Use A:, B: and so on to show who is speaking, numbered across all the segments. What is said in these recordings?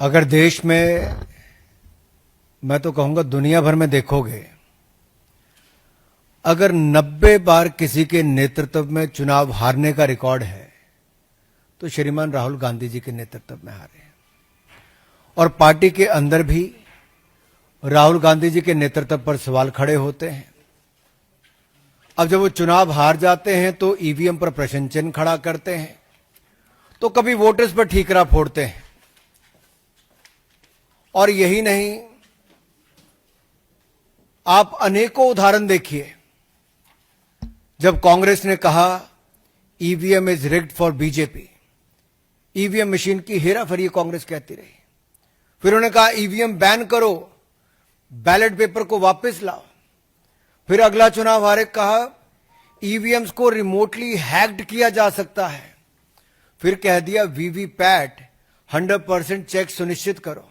A: अगर देश में, मैं तो कहूंगा दुनिया भर में देखोगे, अगर 90 बार किसी के नेतृत्व में चुनाव हारने का रिकॉर्ड है तो श्रीमान राहुल गांधी जी के नेतृत्व में हारे हैं। और पार्टी के अंदर भी राहुल गांधी जी के नेतृत्व पर सवाल खड़े होते हैं। अब जब वो चुनाव हार जाते हैं तो ईवीएम पर प्रश्न चिन्ह खड़ा करते हैं, तो कभी वोटर्स पर ठीकरा फोड़ते हैं। और यही नहीं, आप अनेकों उदाहरण देखिए। जब कांग्रेस ने कहा EVM is rigged for BJP, EVM machine की हेराफेरी कांग्रेस कहती रही। फिर उन्होंने कहा ईवीएम बैन करो, बैलेट पेपर को वापस लाओ। फिर अगला चुनाव हारे कहा ईवीएम्स को रिमोटली हैक्ड किया जा सकता है। फिर कह दिया वीवीपैट 100% चेक सुनिश्चित करो।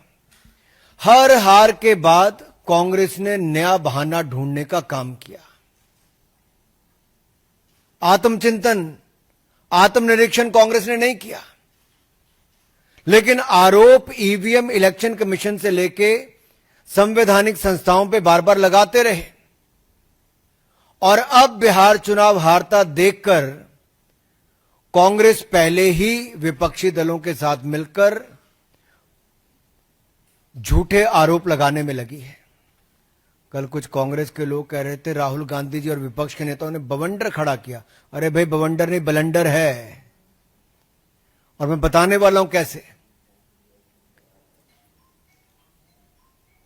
A: हर हार के बाद कांग्रेस ने नया बहाना ढूंढने का काम किया। आत्मचिंतन, आत्मनिरीक्षण कांग्रेस ने नहीं किया, लेकिन आरोप ईवीएम इलेक्शन कमीशन से लेके संवैधानिक संस्थाओं पे बार बार लगाते रहे। और अब बिहार चुनाव हारता देखकर कांग्रेस पहले ही विपक्षी दलों के साथ मिलकर झूठे आरोप लगाने में लगी है। कल कुछ कांग्रेस के लोग कह रहे थे राहुल गांधी जी और विपक्ष के नेताओं ने बवंडर खड़ा किया। अरे भाई, बवंडर नहीं बलंडर है, और मैं बताने वाला हूं कैसे।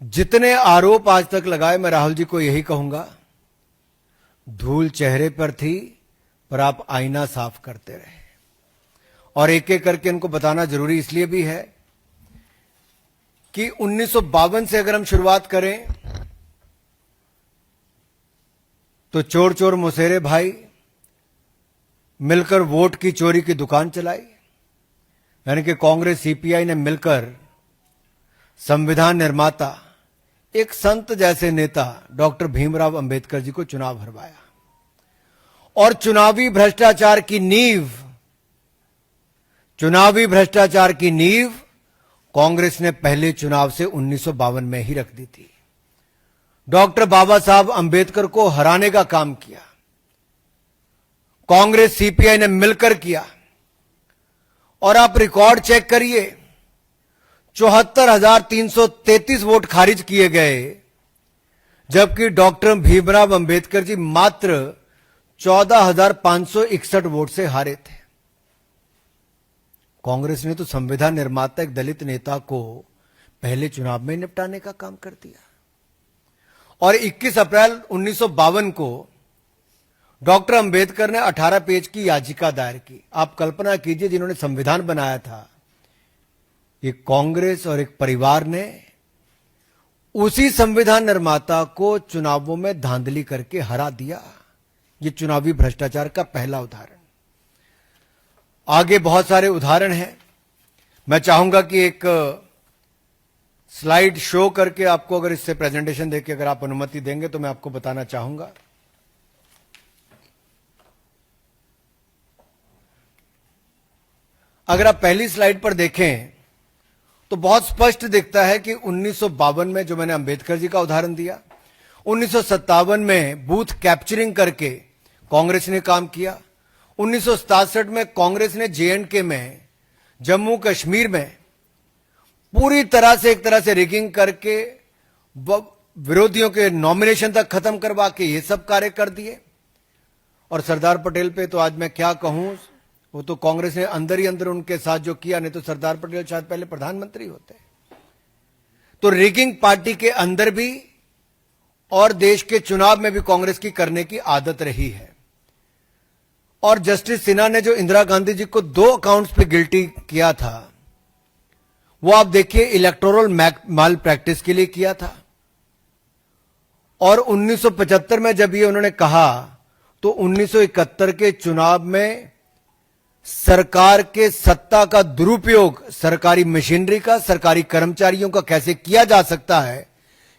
A: जितने आरोप आज तक लगाए, मैं राहुल जी को यही कहूंगा, धूल चेहरे पर थी पर आप आईना साफ करते रहे। और एक एक करके इनको बताना जरूरी इसलिए भी है कि 1952 से अगर हम शुरुआत करें तो चोर चोर मुसेरे भाई मिलकर वोट की चोरी की दुकान चलाई। यानी कि कांग्रेस सीपीआई ने मिलकर संविधान निर्माता, एक संत जैसे नेता डॉक्टर भीमराव अंबेडकर जी को चुनाव हरवाया। और चुनावी भ्रष्टाचार की नींव कांग्रेस ने पहले चुनाव से 1952 में ही रख दी थी। डॉक्टर बाबा साहब अंबेडकर को हराने का काम किया कांग्रेस सीपीआई ने मिलकर किया। और आप रिकॉर्ड चेक करिए, 74,333 वोट खारिज किए गए, जबकि डॉक्टर भीमराव अंबेडकर जी मात्र 14,561 वोट से हारे थे। कांग्रेस ने तो संविधान निर्माता एक दलित नेता को पहले चुनाव में निपटाने का काम कर दिया। और 21 अप्रैल 1952 को डॉक्टर अंबेडकर ने 18 पेज की याचिका दायर की। आप कल्पना कीजिए, जिन्होंने संविधान बनाया था, एक कांग्रेस और एक परिवार ने उसी संविधान निर्माता को चुनावों में धांधली करके हरा दिया। यह चुनावी भ्रष्टाचार का पहला उदाहरण। आगे बहुत सारे उदाहरण हैं। मैं चाहूंगा कि एक स्लाइड शो करके आपको, अगर इससे प्रेजेंटेशन देके अगर आप अनुमति देंगे तो मैं आपको बताना चाहूंगा। अगर आप पहली स्लाइड पर देखें तो बहुत स्पष्ट दिखता है कि 1952 में, जो मैंने अंबेडकर जी का उदाहरण दिया, 1957 में बूथ कैप्चरिंग करके कांग्रेस ने काम किया। 1967 में कांग्रेस ने जेएंडके में, जम्मू कश्मीर में पूरी तरह से, एक तरह से रिगिंग करके विरोधियों के नॉमिनेशन तक खत्म करवा के ये सब कार्य कर दिए। और सरदार पटेल पे तो आज मैं क्या कहूं, वो तो कांग्रेस ने अंदर ही अंदर उनके साथ जो किया, नहीं तो सरदार पटेल शायद पहले प्रधानमंत्री होते। तो रिगिंग पार्टी के अंदर भी और देश के चुनाव में भी कांग्रेस की करने की आदत रही है। और जस्टिस सिन्हा ने जो इंदिरा गांधी जी को 2 अकाउंट्स पे गिल्टी किया था, वो आप देखिए इलेक्टोरल माल प्रैक्टिस के लिए किया था। और 1975 में जब ये उन्होंने कहा, तो 1971 के चुनाव में सरकार के सत्ता का दुरुपयोग सरकारी मशीनरी का, सरकारी कर्मचारियों का कैसे किया जा सकता है,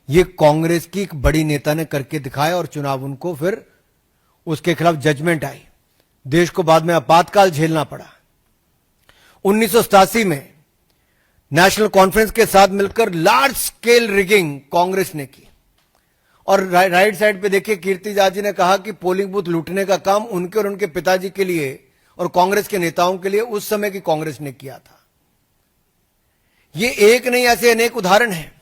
A: ये कांग्रेस की एक बड़ी नेता ने करके दिखाया। और चुनाव उनको फिर उसके खिलाफ जजमेंट आई। देश को बाद में आपातकाल झेलना पड़ा। 1987 में नेशनल कॉन्फ्रेंस के साथ मिलकर लार्ज स्केल रिगिंग कांग्रेस ने की। और राइट साइड पे देखिए कीर्ति जाजी ने कहा कि पोलिंग बूथ लूटने का काम उनके और उनके पिताजी के लिए और कांग्रेस के नेताओं के लिए उस समय की कांग्रेस ने किया था। ये एक नहीं, ऐसे अनेक उदाहरण हैं।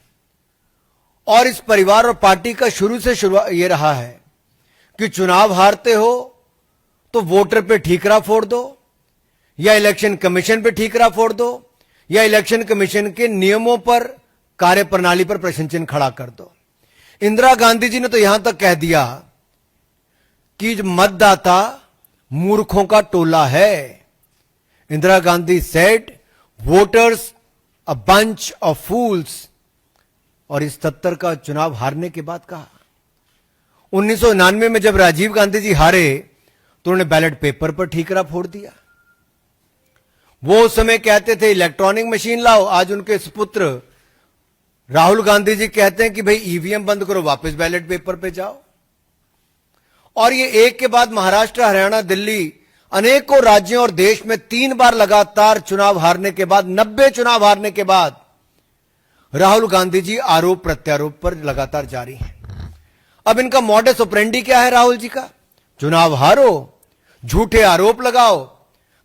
A: और इस परिवार और पार्टी का शुरू से शुरुआत ये रहा है कि चुनाव हारते हो तो वोटर पे ठीकरा फोड़ दो, या इलेक्शन कमीशन पे ठीकरा फोड़ दो, या इलेक्शन कमीशन के नियमों पर, कार्यप्रणाली पर प्रश्न चिन्ह खड़ा कर दो। इंदिरा गांधी जी ने तो यहां तक कह दिया कि मतदाता मूर्खों का टोला है। Indira Gandhi said voters a bunch of fools. और इस 77 का चुनाव हारने के बाद कहा। 1999 में जब राजीव गांधी जी हारे तो उन्होंने बैलेट पेपर पर ठीकरा फोड़ दिया। वो उस समय कहते थे इलेक्ट्रॉनिक मशीन लाओ, आज उनके सुपुत्र राहुल गांधी जी कहते हैं कि भाई ईवीएम बंद करो, वापस बैलेट पेपर पे जाओ। और ये एक के बाद महाराष्ट्र, हरियाणा, दिल्ली, अनेकों राज्यों और देश में 3 बार लगातार चुनाव हारने के बाद, 90 चुनाव हारने के बाद राहुल गांधी जी आरोप प्रत्यारोप पर लगातार जारी हैं। अब इनका मॉडस ऑपरेंडी क्या है राहुल जी का? चुनाव हारो, झूठे आरोप लगाओ,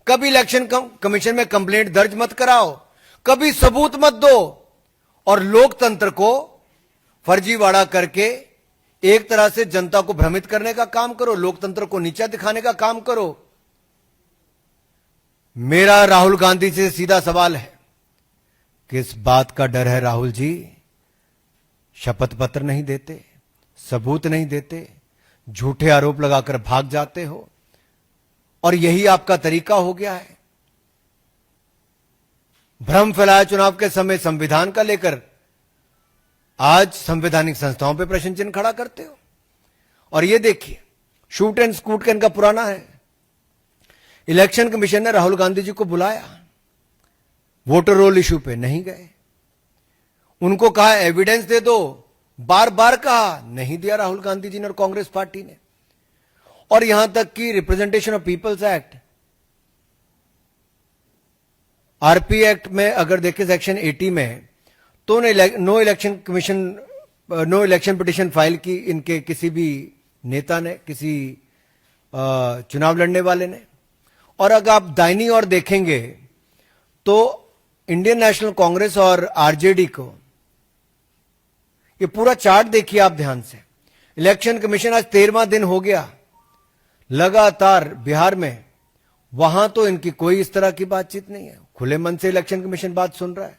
A: कभी इलेक्शन कमीशन में कंप्लेंट दर्ज मत कराओ, कभी सबूत मत दो, और लोकतंत्र को फर्जीवाड़ा करके एक तरह से जनता को भ्रमित करने का काम करो, लोकतंत्र को नीचा दिखाने का काम करो। मेरा राहुल गांधी से सीधा सवाल है, किस बात का डर है राहुल जी? शपथ पत्र नहीं देते, सबूत नहीं देते, झूठे आरोप लगाकर भाग जाते हो, और यही आपका तरीका हो गया है। भ्रम फैलाया चुनाव के समय संविधान का लेकर, आज संवैधानिक संस्थाओं पे प्रश्न चिन्ह खड़ा करते हो। और ये देखिए शूट एंड स्कूट का इनका पुराना है। इलेक्शन कमीशन ने राहुल गांधी जी को बुलाया, वोटर रोल इशू पे नहीं गए। उनको कहा एविडेंस दे दो, बार बार कहा, नहीं दिया राहुल गांधी जी ने और कांग्रेस पार्टी ने। और यहां तक कि representation of peoples act, RP act में अगर देखें सेक्शन 80 में, तो नो इलेक्शन पिटिशन फाइल की इनके किसी भी नेता ने, किसी चुनाव लड़ने वाले ने। और अगर आप दाहिनी ओर देखेंगे तो इंडियन नेशनल कांग्रेस और आरजेडी को, ये पूरा चार्ट देखिए आप ध्यान से। इलेक्शन कमीशन आज 13वां दिन हो गया लगातार बिहार में, वहां तो इनकी कोई इस तरह की बातचीत नहीं है। खुले मन से इलेक्शन कमीशन बात सुन रहा है,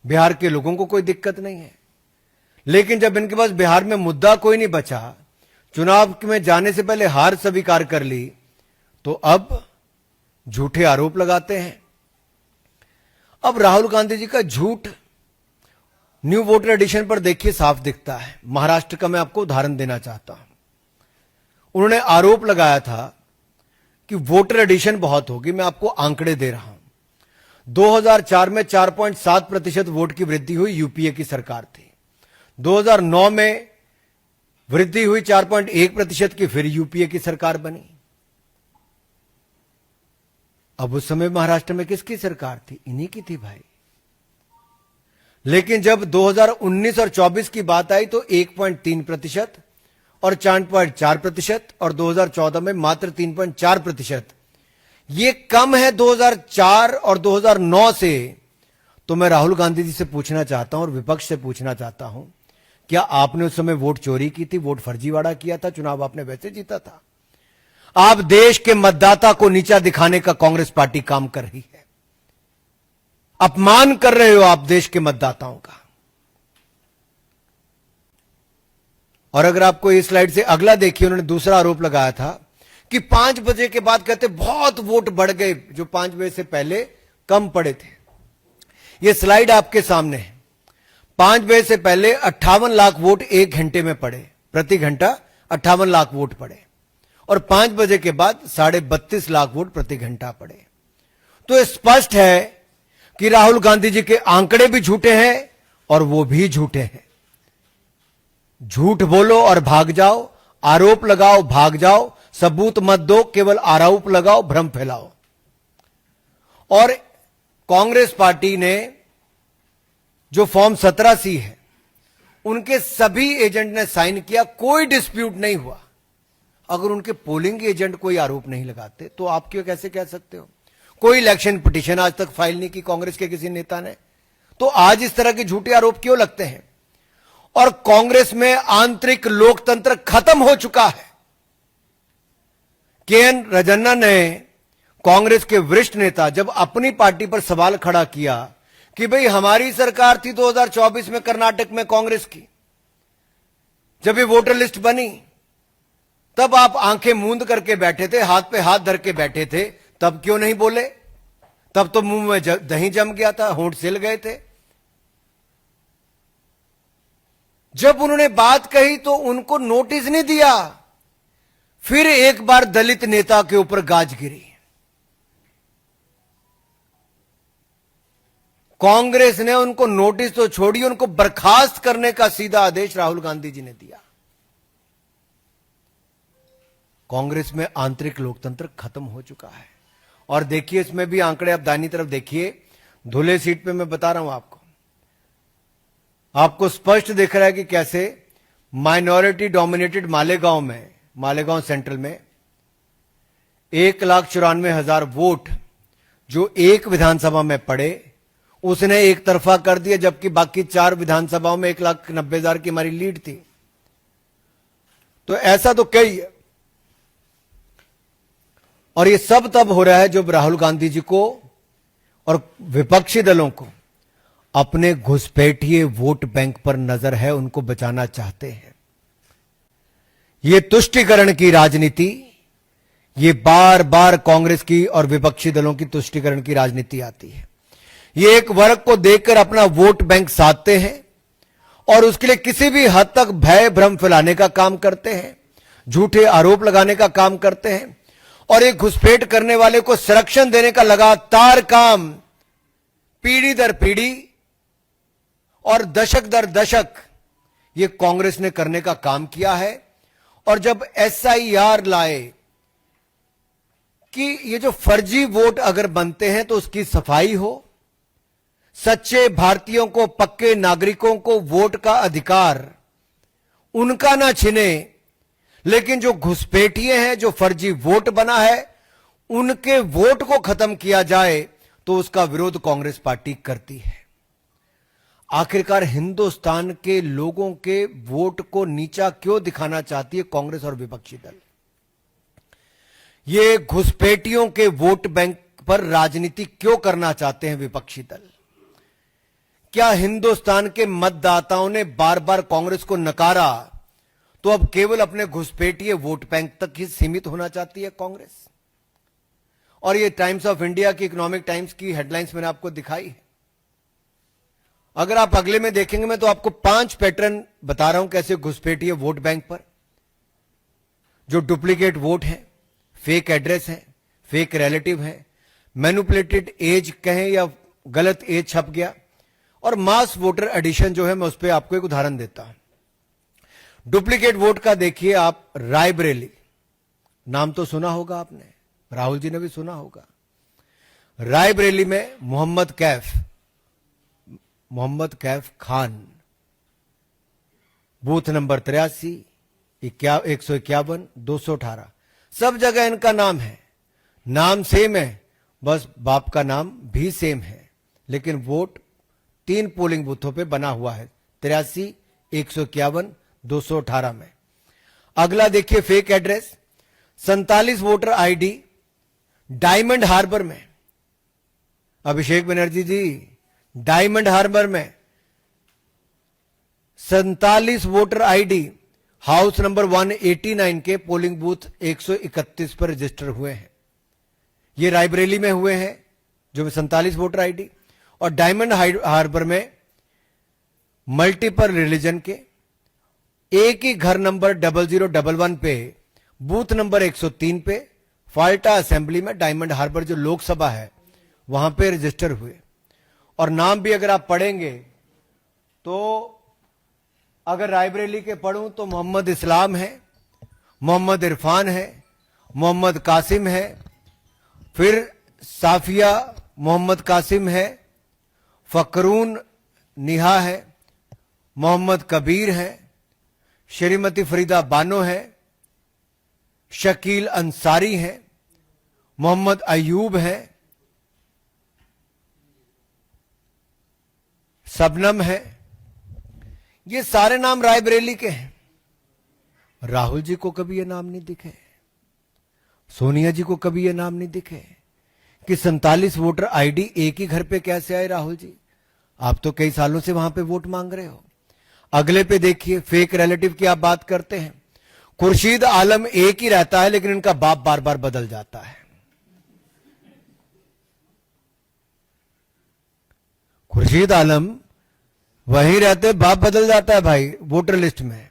A: बिहार के लोगों को कोई दिक्कत नहीं है। लेकिन जब इनके पास बिहार में मुद्दा कोई नहीं बचा, चुनाव में जाने से पहले हार स्वीकार कर ली, तो अब झूठे आरोप लगाते हैं। अब राहुल गांधी जी का झूठ न्यू वोटर एडिशन पर देखिए साफ दिखता है। महाराष्ट्र का मैं आपको उदाहरण देना चाहता हूं। उन्होंने आरोप लगाया था कि वोटर एडिशन बहुत होगी। मैं आपको आंकड़े दे रहा हूं। 2004 में 4.7% वोट की वृद्धि हुई, यूपीए की सरकार थी। 2009 में वृद्धि हुई 4.1% की, फिर यूपीए की सरकार बनी। अब उस समय महाराष्ट्र में किसकी सरकार थी? इन्हीं की थी भाई। लेकिन जब 2019 और 24 की बात आई तो 1.3% और 4.4%, और 2014 में मात्र 3.4%। ये कम है 2004 और 2009 से। तो मैं राहुल गांधी जी से पूछना चाहता हूं और विपक्ष से पूछना चाहता हूं, क्या आपने उस समय वोट चोरी की थी, वोट फर्जीवाड़ा किया था? चुनाव आपने वैसे जीता था। आप देश के मतदाता को नीचा दिखाने का कांग्रेस पार्टी काम कर रही है। अपमान कर रहे हो आप देश के मतदाताओं का। और अगर आपको इस स्लाइड से अगला देखिए, उन्होंने दूसरा आरोप लगाया था कि 5 बजे के बाद कहते बहुत वोट बढ़ गए, जो 5 बजे से पहले कम पड़े थे। यह स्लाइड आपके सामने है। 5 बजे से पहले 58 लाख वोट 1 घंटे में पड़े, प्रति घंटा 58 लाख वोट पड़े, और 5 बजे के बाद 32.5 लाख वोट प्रति घंटा पड़े। तो स्पष्ट है कि राहुल गांधी जी के आंकड़े भी झूठे हैं और वो भी झूठे हैं। झूठ बोलो और भाग जाओ, आरोप लगाओ भाग जाओ, सबूत मत दो, केवल आरोप लगाओ, भ्रम फैलाओ। और कांग्रेस पार्टी ने जो फॉर्म 17C है, उनके सभी एजेंट ने साइन किया, कोई डिस्प्यूट नहीं हुआ। अगर उनके पोलिंग एजेंट कोई आरोप नहीं लगाते तो आप क्यों कैसे कह सकते हो? कोई इलेक्शन पिटीशन आज तक फाइल नहीं की कांग्रेस के किसी नेता ने, तो आज इस तरह के झूठे आरोप क्यों लगते हैं? और कांग्रेस में आंतरिक लोकतंत्र खत्म हो चुका है। के.एन. राजन्ना ने, कांग्रेस के वरिष्ठ नेता, जब अपनी पार्टी पर सवाल खड़ा किया कि भाई हमारी सरकार थी 2024 में कर्नाटक में कांग्रेस की, जब ये वोटर लिस्ट बनी तब आप आंखें मूंद करके बैठे थे, हाथ पे हाथ धर के बैठे थे, तब क्यों नहीं बोले? तब तो मुंह में दही जम गया था, होंठ सिल गए थे। जब उन्होंने बात कही तो उनको नोटिस नहीं दिया। फिर एक बार दलित नेता के ऊपर गाज गिरी। कांग्रेस ने उनको नोटिस तो छोड़ी, उनको बर्खास्त करने का सीधा आदेश राहुल गांधी जी ने दिया। कांग्रेस में आंतरिक लोकतंत्र खत्म हो चुका है। और देखिए, इसमें भी आंकड़े आप दाहिनी तरफ देखिए, धुले सीट पे मैं बता रहा हूं आपको स्पष्ट दिख रहा है कि कैसे माइनॉरिटी डोमिनेटेड मालेगांव सेंट्रल में 1,94,000 वोट जो एक विधानसभा में पड़े, उसने एक तरफा कर दिया, जबकि बाकी 4 विधानसभाओं में 1,90,000 की हमारी लीड थी। तो ऐसा तो कई है। और ये सब तब हो रहा है जब राहुल गांधी जी को और विपक्षी दलों को अपने घुसपैठिए वोट बैंक पर नजर है, उनको बचाना चाहते हैं। ये तुष्टीकरण की राजनीति, ये बार बार कांग्रेस की और विपक्षी दलों की तुष्टीकरण की राजनीति आती है। ये एक वर्ग को देखकर अपना वोट बैंक साधते हैं और उसके लिए किसी भी हद तक भय भ्रम फैलाने का काम करते हैं, झूठे आरोप लगाने का काम करते हैं, और एक घुसपैठ करने वाले को संरक्षण देने का लगातार काम पीढ़ी दर पीढ़ी और दशक दर दशक ये कांग्रेस ने करने का काम किया है। और जब SIR लाए कि ये जो फर्जी वोट अगर बनते हैं तो उसकी सफाई हो, सच्चे भारतीयों को, पक्के नागरिकों को वोट का अधिकार उनका ना छिने, लेकिन जो घुसपैठिए हैं, जो फर्जी वोट बना है, उनके वोट को खत्म किया जाए, तो उसका विरोध कांग्रेस पार्टी करती है। आखिरकार हिंदुस्तान के लोगों के वोट को नीचा क्यों दिखाना चाहती है कांग्रेस और विपक्षी दल? ये घुसपैठियों के वोट बैंक पर राजनीति क्यों करना चाहते हैं विपक्षी दल? क्या हिंदुस्तान के मतदाताओं ने बार बार कांग्रेस को नकारा तो अब केवल अपने घुसपैठिए वोट बैंक तक ही सीमित होना चाहती है कांग्रेस? और ये टाइम्स ऑफ इंडिया की, इकोनॉमिक टाइम्स की हेडलाइंस मैंने आपको दिखाई है। अगर आप अगले में देखेंगे, मैं तो आपको 5 पैटर्न बता रहा हूं कैसे घुसपैठिए वोट बैंक पर जो डुप्लीकेट वोट है, फेक एड्रेस है, फेक रिलेटिव है, मैनिपुलेटेड एज कहें या गलत एज छप गया, और मास वोटर एडिशन जो है, मैं उस पर आपको एक उदाहरण देता हूं। डुप्लीकेट वोट का देखिए आप, रायबरेली नाम तो सुना होगा आपने, राहुल जी ने भी सुना होगा। रायबरेली में मोहम्मद कैफ खान, बूथ नंबर 83, 151, 218, सब जगह इनका नाम है, नाम सेम है, बस बाप का नाम भी सेम है, लेकिन वोट 3 पोलिंग बूथों पे बना हुआ है, 83, 151, 218 में। अगला देखिए fake address, 47 voter ID Diamond Harbour में। अभिषेक बनर्जी जी, डायमंड हार्बर में 47 वोटर आईडी हाउस नंबर 189 के पोलिंग बूथ 131 पर रजिस्टर हुए हैं। ये रायबरेली में हुए हैं जो 47 वोटर आईडी, और डायमंड हार्बर में मल्टीपल रिलीजन के एक ही घर नंबर 0011 पे, बूथ नंबर 103 पे, फाल्टा असेंबली में, डायमंड हार्बर जो लोकसभा है वहां पे रजिस्टर हुए। और नाम भी अगर आप पढ़ेंगे तो अगर रायबरेली के पढ़ूं तो मोहम्मद इस्लाम है, मोहम्मद इरफान है, मोहम्मद कासिम है, फिर साफिया मोहम्मद कासिम है, फकरून निहा है, मोहम्मद कबीर है, श्रीमती फरीदा बानो है, शकील अंसारी है, मोहम्मद अयूब है, सबनम है। ये सारे नाम रायबरेली के हैं। राहुल जी को कभी ये नाम नहीं दिखे, सोनिया जी को कभी ये नाम नहीं दिखे कि 47 वोटर आईडी एक ही घर पे कैसे आए। राहुल जी, आप तो कई सालों से वहां पे वोट मांग रहे हो। अगले पे देखिए, फेक रिलेटिव की आप बात करते हैं। खुर्शीद आलम एक ही रहता है, लेकिन इनका बाप बार बार बदल जाता है। खुर्शीद आलम वहीं रहते, बाप बदल जाता है भाई वोटर लिस्ट में।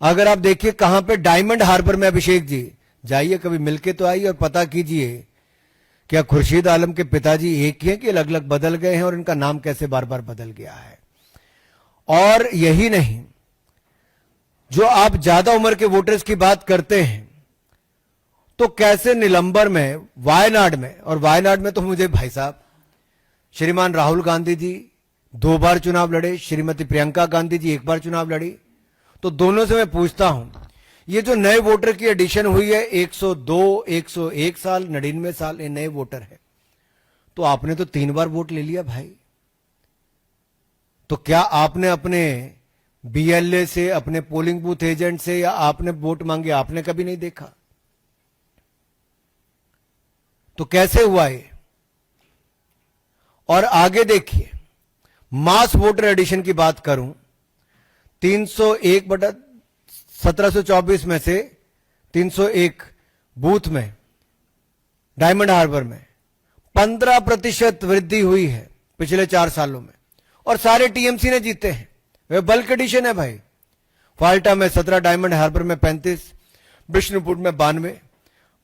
A: अगर आप देखिए कहां पे, डायमंड हार्बर में। अभिषेक जी जाइए, कभी मिलके तो आइए और पता कीजिए क्या खुर्शीद आलम के पिताजी एक ही हैं कि अलग अलग बदल गए हैं, और इनका नाम कैसे बार बार बदल गया है। और यही नहीं, जो आप ज्यादा उम्र के वोटर्स की बात करते हैं, तो कैसे निलंबर में, वायनाड में, और वायनाड में तो मुझे भाई साहब, श्रीमान राहुल गांधी जी 2 बार चुनाव लड़े, श्रीमती प्रियंका गांधी जी 1 बार चुनाव लड़ी। तो दोनों से मैं पूछता हूं, ये जो नए वोटर की एडिशन हुई है 102, 101 साल, 99 साल, ये नए वोटर है, तो आपने तो 3 बार वोट ले लिया भाई। तो क्या आपने अपने बीएलए से, अपने पोलिंग बूथ एजेंट से, या आपने वोट मांगे, आपने कभी नहीं देखा? तो कैसे हुआ ये? और आगे देखिए, मास वोटर एडिशन की बात करूं, 301/1724 में से 301 बूथ में डायमंड हार्बर में 15% वृद्धि हुई है पिछले 4 सालों में, और सारे टीएमसी ने जीते हैं। वे बल्क एडिशन है भाई। फाल्टा में 17, डायमंड हार्बर में 35, विष्णुपुर में 92,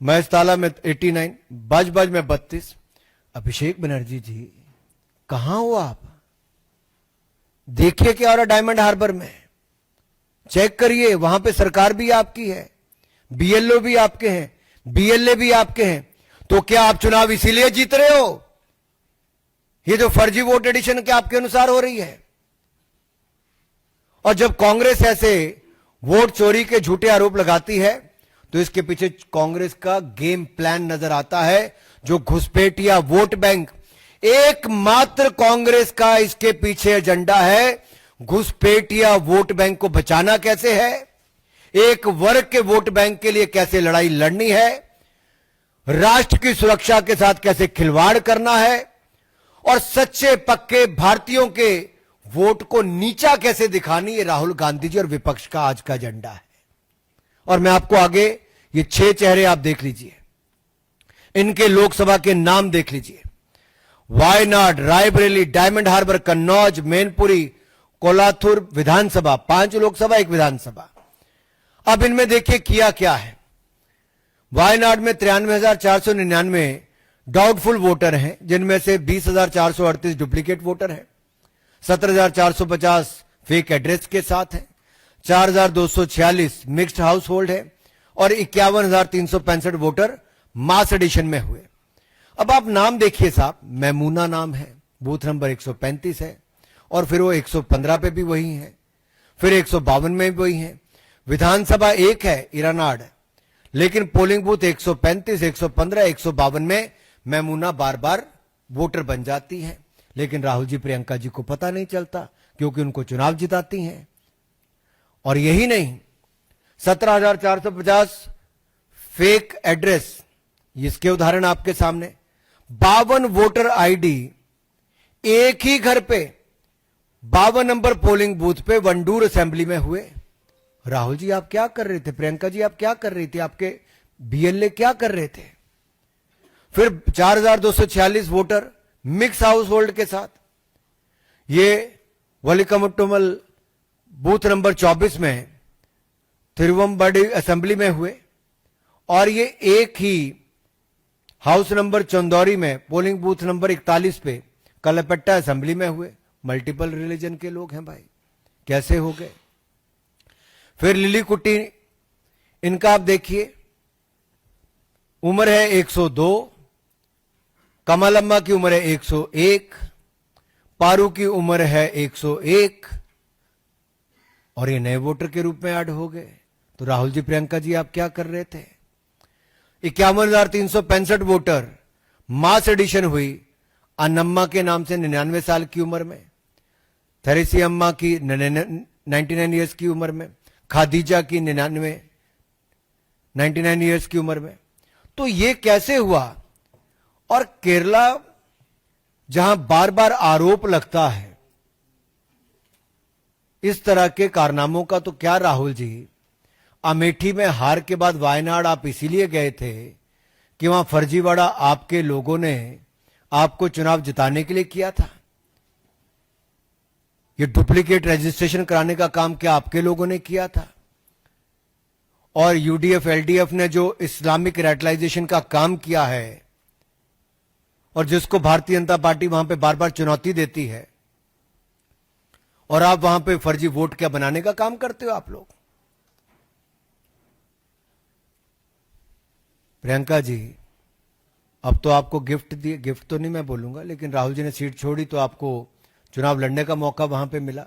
A: महसताला में 89, बाजबाज में 32। अभिषेक बनर्जी जी कहां हो आप? देखिए क्या हो रहा डायमंड हार्बर में, चेक करिए। वहां पे सरकार भी आपकी है, बीएलओ भी आपके हैं, बीएलए भी आपके हैं। तो क्या आप चुनाव इसीलिए जीत रहे हो? ये जो फर्जी वोट एडिशन के आपके अनुसार हो रही है। और जब कांग्रेस ऐसे वोट चोरी के झूठे आरोप लगाती है, तो इसके पीछे कांग्रेस का गेम प्लान नजर आता है, जो घुसपैठिया वोट बैंक। एकमात्र कांग्रेस का इसके पीछे एजेंडा है, घुसपैठिया वोट बैंक को बचाना कैसे है, एक वर्ग के वोट बैंक के लिए कैसे लड़ाई लड़नी है, राष्ट्र की सुरक्षा के साथ कैसे खिलवाड़ करना है, और सच्चे पक्के भारतीयों के वोट को नीचा कैसे दिखानी, ये राहुल गांधी जी और विपक्ष का आज का एजेंडा है। और मैं आपको आगे ये 6 चेहरे आप देख लीजिए, इनके लोकसभा के नाम देख लीजिए। वायनाड, रायबरेली, डायमंड हार्बर, कन्नौज, मैनपुरी, कोलाथुर विधानसभा, 5 लोकसभा 1 विधानसभा। अब इनमें देखिए किया क्या है। वायनाड में 93,499 डाउटफुल वोटर हैं, जिनमें से 20,438 डुप्लीकेट वोटर हैं, 17,450 फेक एड्रेस के साथ हैं, 4,246 मिक्स्ड हाउस होल्ड है, और 51,365 वोटर मास एडिशन में हुए। अब आप नाम देखिए साहब, मैमूना नाम है, बूथ नंबर 135 है, और फिर वो 115 पे भी वही है, फिर 152 में भी वही है। विधानसभा 1 है इरानाड, लेकिन पोलिंग बूथ 135, 115, 152 में मैमूना बार बार वोटर बन जाती है, लेकिन राहुल जी प्रियंका जी को पता नहीं चलता, क्योंकि उनको चुनाव जिताती हैं। और यही नहीं, 17,450 फेक एड्रेस, इसके उदाहरण आपके सामने। 52 वोटर आईडी एक ही घर पे, 52 नंबर पोलिंग बूथ पे वंडूर असेंबली में हुए। राहुल जी आप क्या कर रहे थे, प्रियंका जी आप क्या कर रही थी, आपके बीएलए क्या कर रहे थे? फिर 4,246 वोटर मिक्स हाउस होल्ड के साथ, ये वलिकमुट्टुमल बूथ नंबर 24 में तिरुवंबडी असेंबली में हुए, और ये एक ही हाउस नंबर चंदौरी में पोलिंग बूथ नंबर 41 पे कलपट्टा असेंबली में हुए। मल्टीपल रिलीजन के लोग हैं भाई, कैसे हो गए? फिर लिली कुट्टी, इनका आप देखिए, उम्र है 102, कमलम्मा की उम्र है 101, पारू की उम्र है 101 और ये नए वोटर के रूप में ऐड हो गए। तो राहुल जी, प्रियंका जी, आप क्या कर रहे थे? 51,365 वोटर, मास एडिशन हुई अनम्मा के नाम से 99 साल की उम्र में, थेरेसी अम्मा की 99 ईयर्स की उम्र में, खादीजा की 99 ईयर्स की उम्र में। तो ये कैसे हुआ? और केरला, जहां बार बार आरोप लगता है इस तरह के कारनामों का, तो क्या राहुल जी, अमेठी में हार के बाद वायनाड आप इसीलिए गए थे कि वहां फर्जीवाड़ा आपके लोगों ने आपको चुनाव जिताने के लिए किया था? ये डुप्लीकेट रजिस्ट्रेशन कराने का काम क्या आपके लोगों ने किया था? और यूडीएफ एलडीएफ ने जो इस्लामिक रेडिकलाइजेशन का काम किया है और जिसको भारतीय जनता पार्टी वहां पे बार बार चुनौती देती है, और आप वहां पे फर्जी वोट क्या बनाने का काम करते हो आप लोग? प्रियंका जी, अब तो आपको गिफ्ट दिए, गिफ्ट तो नहीं मैं बोलूंगा, लेकिन राहुल जी ने सीट छोड़ी तो आपको चुनाव लड़ने का मौका वहां पे मिला।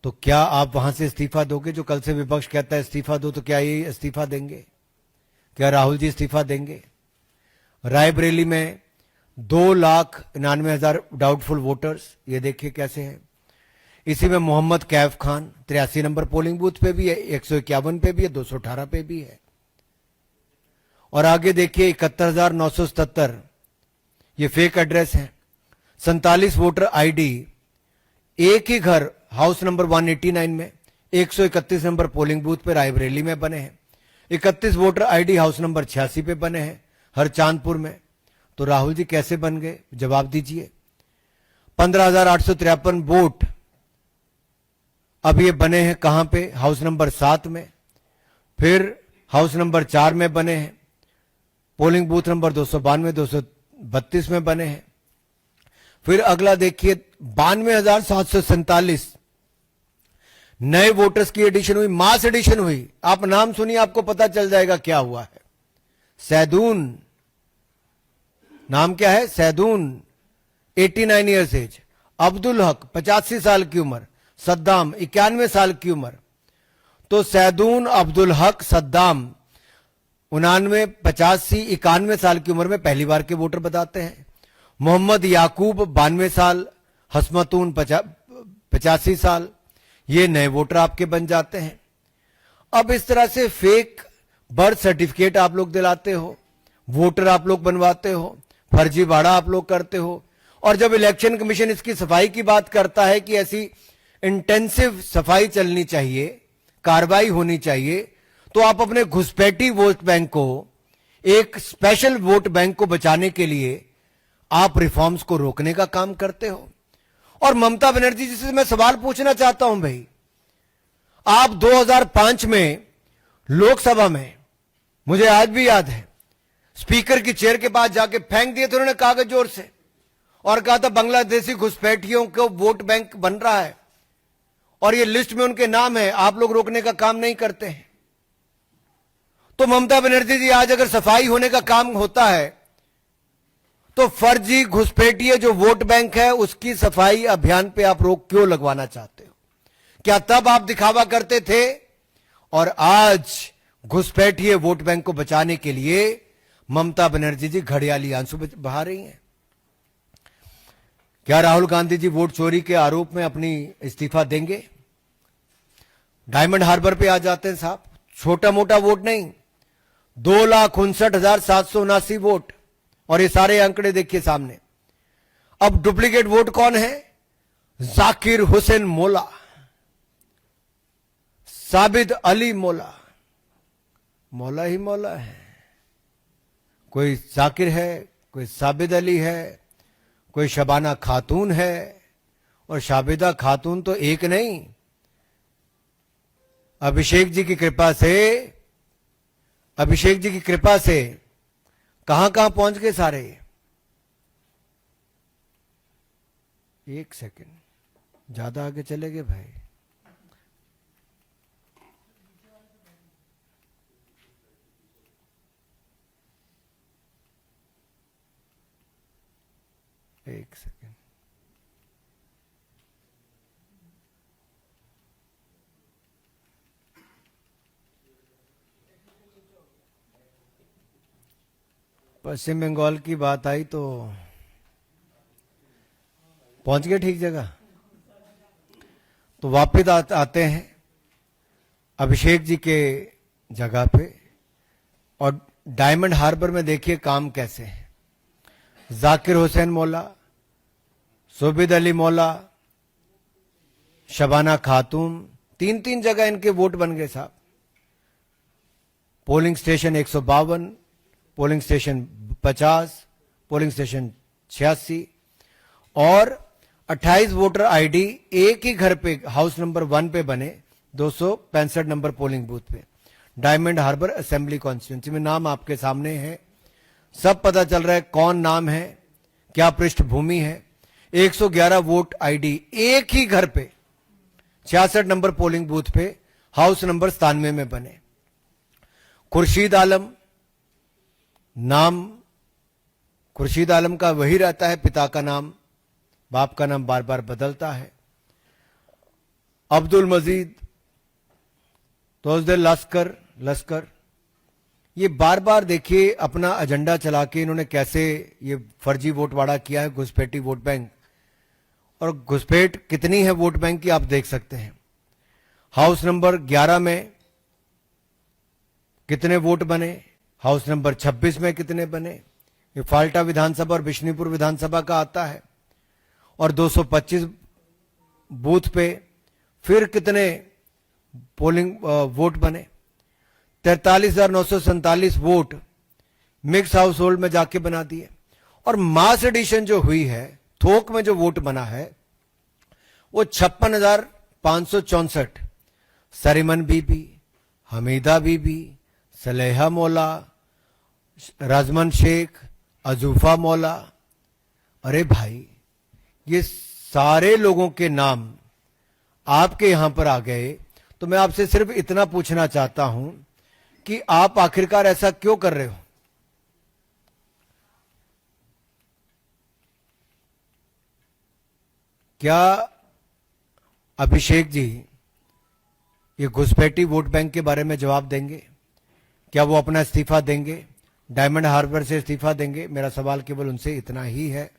A: तो क्या आप वहां से इस्तीफा दोगे? जो कल से विपक्ष कहता है इस्तीफा दो, तो क्या ये इस्तीफा देंगे? क्या राहुल जी इस्तीफा देंगे? रायबरेली में 2,99,000 डाउटफुल वोटर्स, ये देखिए कैसे हैं। इसी में Mohammad Kaif Khan 83 number polling booth पे भी है, 151 पे भी है, 218 पे भी है। और आगे देखिए 71,977, ये फेक एड्रेस है। 47 वोटर आईडी एक ही घर हाउस नंबर 189 में 131 नंबर पोलिंग बूथ पे रायबरेली में बने हैं। 31 वोटर आईडी हाउस नंबर 86 पे बने हैं हरचांदपुर में। तो राहुल जी कैसे बन गए? जवाब दीजिए। 15,853 वोट अब ये बने हैं कहां पे? हाउस नंबर 7 में, फिर हाउस नंबर 4 में बने हैं, पोलिंग बूथ नंबर 292 232 में बने हैं। फिर अगला देखिए 92,747 नए वोटर्स की एडिशन हुई, मास एडिशन हुई। आप नाम सुनिए, आपको पता चल जाएगा क्या हुआ है। सैदून, नाम क्या है? सैदून 89 ईयर्स एज, अब्दुल हक 85 साल की उम्र, सद्दाम 91 साल की उम्र। तो सैदून, अब्दुल हक, सद्दाम 99, 85, 91 साल की उम्र में पहली बार के वोटर बताते हैं। मोहम्मद याकूब 92 साल, हसमतून 85 साल, ये नए वोटर आपके बन जाते हैं। अब इस तरह से फेक बर्थ सर्टिफिकेट आप लोग दिलाते हो, वोटर आप लोग बनवाते हो, फर्जीवाड़ा आप लोग करते हो। और जब इलेक्शन कमीशन इसकी सफाई की बात करता है कि ऐसी इंटेंसिव सफाई चलनी चाहिए, कार्रवाई होनी चाहिए, तो आप अपने घुसपैठी वोट बैंक को, एक स्पेशल वोट बैंक को बचाने के लिए आप रिफॉर्म्स को रोकने का काम करते हो। और ममता बनर्जी जी से मैं सवाल पूछना चाहता हूं भाई, आप 2005 में लोकसभा में, मुझे आज भी याद है, स्पीकर की चेयर के पास जाके फेंक दिए थे उन्होंने कागज जोर से, और कहा था बांग्लादेशी घुसपैठियों को वोट बैंक बन रहा है और ये लिस्ट में उनके नाम है, आप लोग रोकने का काम नहीं करते हैं। तो ममता बनर्जी जी, आज अगर सफाई होने का काम होता है तो फर्जी घुसपैठिए जो वोट बैंक है उसकी सफाई अभियान पे आप रोक क्यों लगवाना चाहते हो? क्या तब आप दिखावा करते थे और आज घुसपैठिए वोट बैंक को बचाने के लिए ममता बनर्जी जी घड़ियाली आंसू बहा रही हैं? क्या राहुल गांधी जी वोट चोरी के आरोप में अपनी इस्तीफा देंगे? डायमंड हार्बर पे आ जाते हैं साहब, छोटा मोटा वोट नहीं, 2,59,779 वोट, और ये सारे आंकड़े देखिए सामने। अब डुप्लीकेट वोट कौन है? जाकिर हुसैन मोला, साबिद अली मोला, मौला ही मौला है। कोई जाकिर है, कोई साबिद अली है, कोई शबाना खातून है, और शाबिदा खातून तो एक नहीं। अभिषेक जी की कृपा से, अभिषेक जी की कृपा से कहां कहां पहुंच गए सारे। एक सेकंड, ज्यादा आगे चले गए भाई। एक सेकंड, पश्चिम बंगाल की बात आई तो पहुंच गए ठीक जगह। तो वापस आते हैं अभिषेक जी के जगह पे, और डायमंड हार्बर में देखिए काम कैसे है। जाकिर हुसैन मौला, सुबिद अली मौला, शबाना खातून, तीन तीन जगह इनके वोट बन गए साहब। Polling station 152, polling station 50, polling station 86 और 28 वोटर आईडी एक ही घर पे हाउस नंबर 1 पे बने, 265 नंबर पोलिंग बूथ पे, डायमंड हार्बर असेंबली कॉन्स्टिट्यूंसी में। नाम आपके सामने है, सब पता चल रहा है कौन नाम है, क्या पृष्ठभूमि है। 111 वोट आईडी एक ही घर पे 66 नंबर पोलिंग बूथ पे हाउस नंबर 97 में बने। खुर्शीद आलम, नाम खुर्शीद आलम का वही रहता है, पिता का नाम, बाप का नाम बार बार बदलता है। अब्दुल मजीद, तोजदिल लश्कर, ये बार बार देखिए अपना एजेंडा चला के इन्होंने कैसे ये फर्जी वोटवाड़ा किया है, घुसपैठी वोट बैंक। और घुसपैठ कितनी है वोट बैंक की आप देख सकते हैं। हाउस नंबर 11 में कितने वोट बने, हाउस नंबर 26 में कितने बने, ये फाल्टा विधानसभा और बिशनीपुर विधानसभा का आता है। और 225 बूथ पे फिर कितने पोलिंग वोट बने, 43,947 वोट मिक्स हाउस होल्ड में जाके बना दिए। और मास एडिशन जो हुई है, थोक में जो वोट बना है वो 56,564, सरीमन बीबी, हमीदा बीबी, सलेहा मौला, रजमन शेख, अजूफा मौला। अरे भाई, ये सारे लोगों के नाम आपके यहां पर आ गए। तो मैं आपसे सिर्फ इतना पूछना चाहता हूं कि आप आखिरकार ऐसा क्यों कर रहे हो? क्या अभिषेक जी ये घुसपैठी वोट बैंक के बारे में जवाब देंगे? क्या वो अपना इस्तीफा देंगे, डायमंड हार्बर से इस्तीफा देंगे? मेरा सवाल केवल उनसे इतना ही है।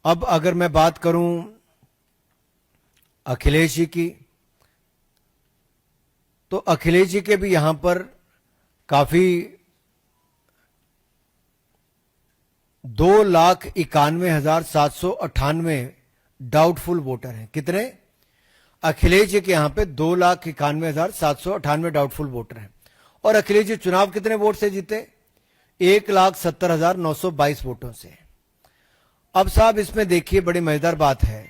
A: अब अगर मैं बात करूं अखिलेश जी की, तो अखिलेश जी के भी यहां पर काफी 2,91,798 डाउटफुल वोटर हैं। कितने? अखिलेश जी के यहां पे 2,91,798 डाउटफुल वोटर हैं। और अखिलेश जी चुनाव कितने वोट से जीते? 1,70,922 वोटों से। अब साहब इसमें देखिए बड़ी मजेदार बात है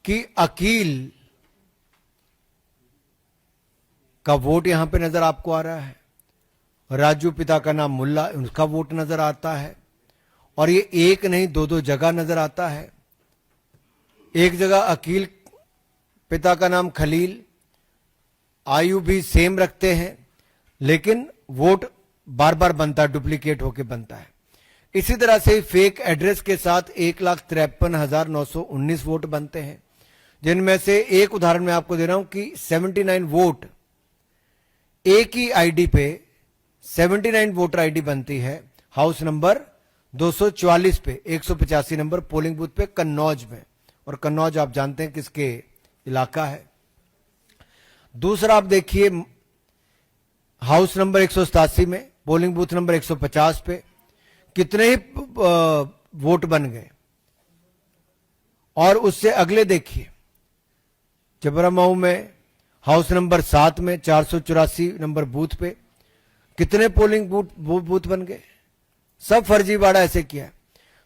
A: कि अकील का वोट यहां पे नजर आपको आ रहा है, राजू पिता का नाम मुल्ला, उसका वोट नजर आता है। और ये एक नहीं दो दो जगह नजर आता है। एक जगह अकील पिता का नाम खलील, आयु भी सेम रखते हैं, लेकिन वोट बार बार बनता है, डुप्लीकेट होके बनता है। इसी तरह से फेक एड्रेस के साथ 1,53,919 वोट बनते हैं, जिनमें से एक उदाहरण मैं आपको दे रहा हूं कि 79 वोट एक ही आईडी पे 79 वोटर आईडी बनती है हाउस नंबर 244 पे, 185 नंबर पोलिंग बूथ पे कन्नौज में। और कन्नौज आप जानते हैं किसके इलाका है। दूसरा आप देखिए हाउस नंबर 187 में पोलिंग बूथ नंबर 150 पे कितने ही वोट बन गए। और उससे अगले देखिए जबरामऊ में हाउस नंबर 7 में 484 नंबर बूथ पे कितने पोलिंग बूथ बन गए। सब फर्जीवाड़ा ऐसे किया है।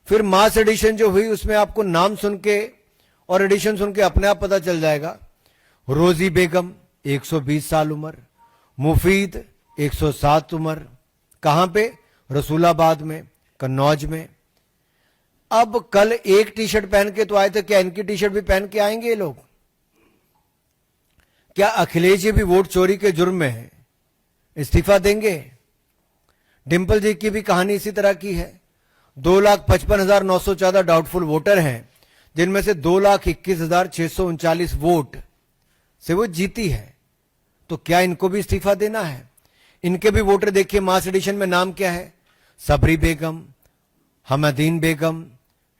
A: फिर मास एडिशन जो हुई उसमें आपको नाम सुन के और एडिशन सुन के अपने आप पता चल जाएगा। रोजी बेगम 120 साल उम्र, मुफीद 107 उम्र, कहां पे? रसूलाबाद में, कन्नौज में। अब कल एक टी शर्ट पहन के तो आए थे, क्या इनकी टी शर्ट भी पहन के आएंगे ये लोग? क्या अखिलेश जी भी वोट चोरी के जुर्म में है, इस्तीफा देंगे? डिंपल जी की भी कहानी इसी तरह की है। 2,55,914 डाउटफुल वोटर हैं, जिनमें से 2,21,639 वोट से वो जीती है। तो क्या इनको भी इस्तीफा देना है? इनके भी वोटर देखिए, मास एडिशन में नाम क्या है? सबरी बेगम, हमदीन बेगम,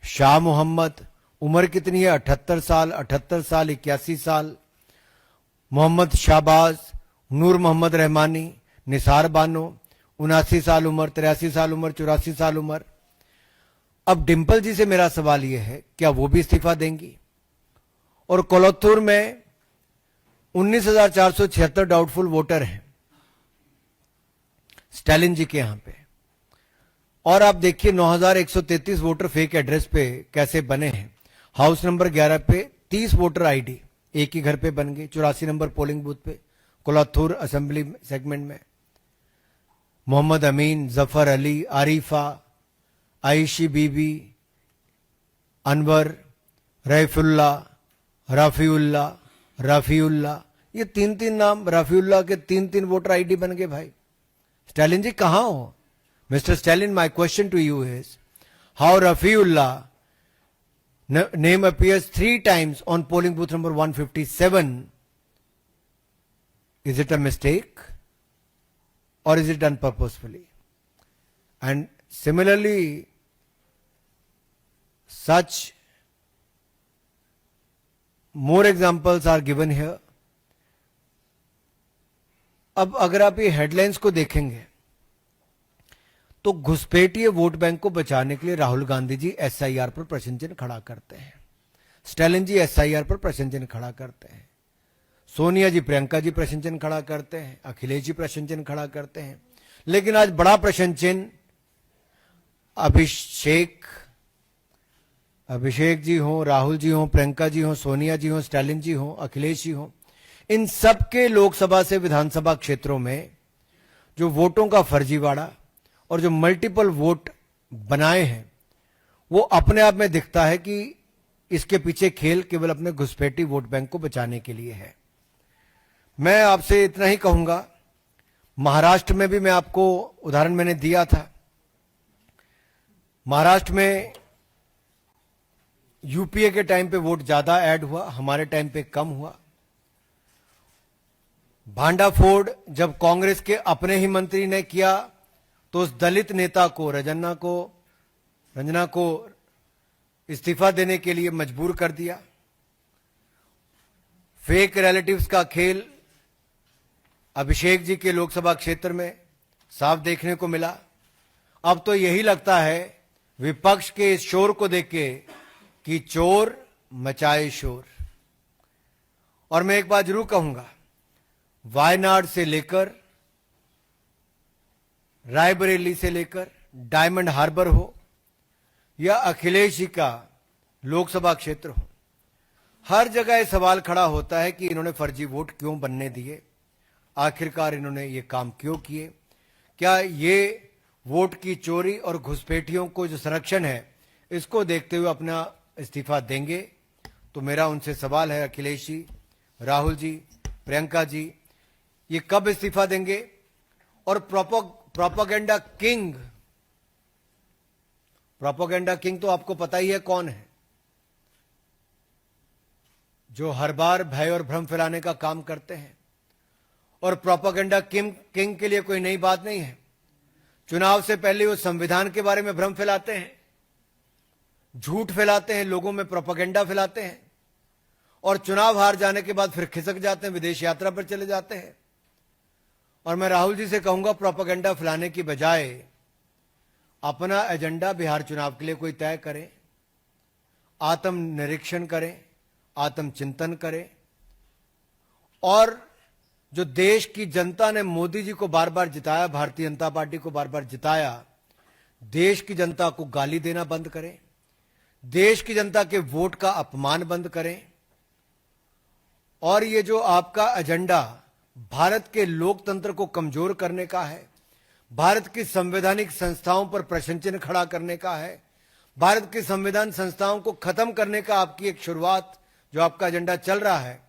A: शाह मोहम्मद। उम्र कितनी है? 78 साल, 78 साल, 81 साल। मोहम्मद शाहबाज, नूर मोहम्मद रहमानी, निसार बानो, 79 साल उम्र, 83 साल उम्र, 84 साल उम्र। अब डिंपल जी से मेरा सवाल यह है, क्या वो भी इस्तीफा देंगी? और कोलत्तूर में 19,476 डाउटफुल वोटर हैं स्टालिन जी के यहां पे, और आप देखिए 9,133 वोटर फेक एड्रेस पे कैसे बने हैं। हाउस नंबर 11 पे 30 वोटर आईडी एक ही घर पे बन गई, 84 नंबर पोलिंग बूथ पे कोलत्तूर असेंबली सेगमेंट में। मोहम्मद अमीन, जफर अली, आरिफा, आयशी बीबी, अनवर, रईफुल्ला, रफीउल्ला, ये तीन तीन नाम, रफीउल्ला के तीन तीन वोटर आईडी बन गए भाई। स्टालिन जी कहां हो? Mister Stalin, my question to you is, how Rafiullah name appears 3 times on polling booth number 157. Is it a mistake or is it done purposefully? And similarly, such more examples are given here. अब अगर आप ये headlines को देखेंगे तो घुसपैठिए vote bank को बचाने के लिए राहुल गांधी जी एसआईआर पर प्रश्न चिन्ह खड़ा करते हैं, स्टालिन जी एसआईआर पर प्रश्न चिन्ह खड़ा करते हैं, सोनिया जी, प्रियंका जी प्रश्न चिन्ह खड़ा करते हैं, अखिलेश जी प्रश्न चिन्ह खड़ा करते हैं। लेकिन आज बड़ा प्रश्न चिन्ह अभिषेक जी हो, राहुल जी हो, प्रियंका जी हो, सोनिया जी हो, स्टालिन जी हो, अखिलेश जी हो, इन सबके लोकसभा से विधानसभा क्षेत्रों में जो वोटों का फर्जीवाड़ा और जो मल्टीपल वोट बनाए हैं, वो अपने आप में दिखता है कि इसके पीछे खेल केवल अपने घुसपैठी वोट बैंक को बचाने के लिए है। मैं आपसे इतना ही कहूंगा, महाराष्ट्र में भी मैं आपको उदाहरण मैंने दिया था। महाराष्ट्र में यूपीए के टाइम पे वोट ज्यादा ऐड हुआ, हमारे टाइम पे कम हुआ। भांडाफोड़ जब कांग्रेस के अपने ही मंत्री ने किया तो उस दलित नेता को, रंजना को इस्तीफा देने के लिए मजबूर कर दिया। फेक रिलेटिव्स का खेल अभिषेक जी के लोकसभा क्षेत्र में साफ देखने को मिला। अब तो यही लगता है विपक्ष के इस शोर को देख के कि चोर मचाए शोर। और मैं एक बात जरूर कहूंगा, वायनाड से लेकर रायबरेली से लेकर डायमंड हार्बर हो या अखिलेश जी का लोकसभा क्षेत्र हो, हर जगह यह सवाल खड़ा होता है कि इन्होंने फर्जी वोट क्यों बनने दिए, आखिरकार इन्होंने ये काम क्यों किए, क्या ये वोट की चोरी और घुसपैठियों को जो संरक्षण है इसको देखते हुए अपना इस्तीफा देंगे? तो मेरा उनसे सवाल है, अखिलेश जी, राहुल जी, प्रियंका जी, ये कब इस्तीफा देंगे? और प्रोपेगेंडा किंग तो आपको पता ही है कौन है, जो हर बार भय और भ्रम फैलाने का काम करते हैं। और प्रोपेगेंडा किंग के लिए कोई नई बात नहीं है। चुनाव से पहले वो संविधान के बारे में भ्रम फैलाते हैं, झूठ फैलाते हैं, लोगों में प्रोपेगेंडा फैलाते हैं, और चुनाव हार जाने के बाद फिर खिसक जाते हैं, विदेश यात्रा पर चले जाते हैं। और मैं राहुल जी से कहूंगा, प्रोपेगेंडा फैलाने की बजाय अपना एजेंडा बिहार चुनाव के लिए कोई तय करें, आत्म निरीक्षण करें, आत्मचिंतन करें। और जो देश की जनता ने मोदी जी को बार बार जिताया, भारतीय जनता पार्टी को बार बार जिताया, देश की जनता को गाली देना बंद करें, देश की जनता के वोट का अपमान बंद करें। और ये जो आपका एजेंडा भारत के लोकतंत्र को कमजोर करने का है, भारत की संवैधानिक संस्थाओं पर प्रश्न चिन्ह खड़ा करने का है, भारत की संविधान संस्थाओं को खत्म करने का आपकी एक शुरुआत जो आपका एजेंडा चल रहा है,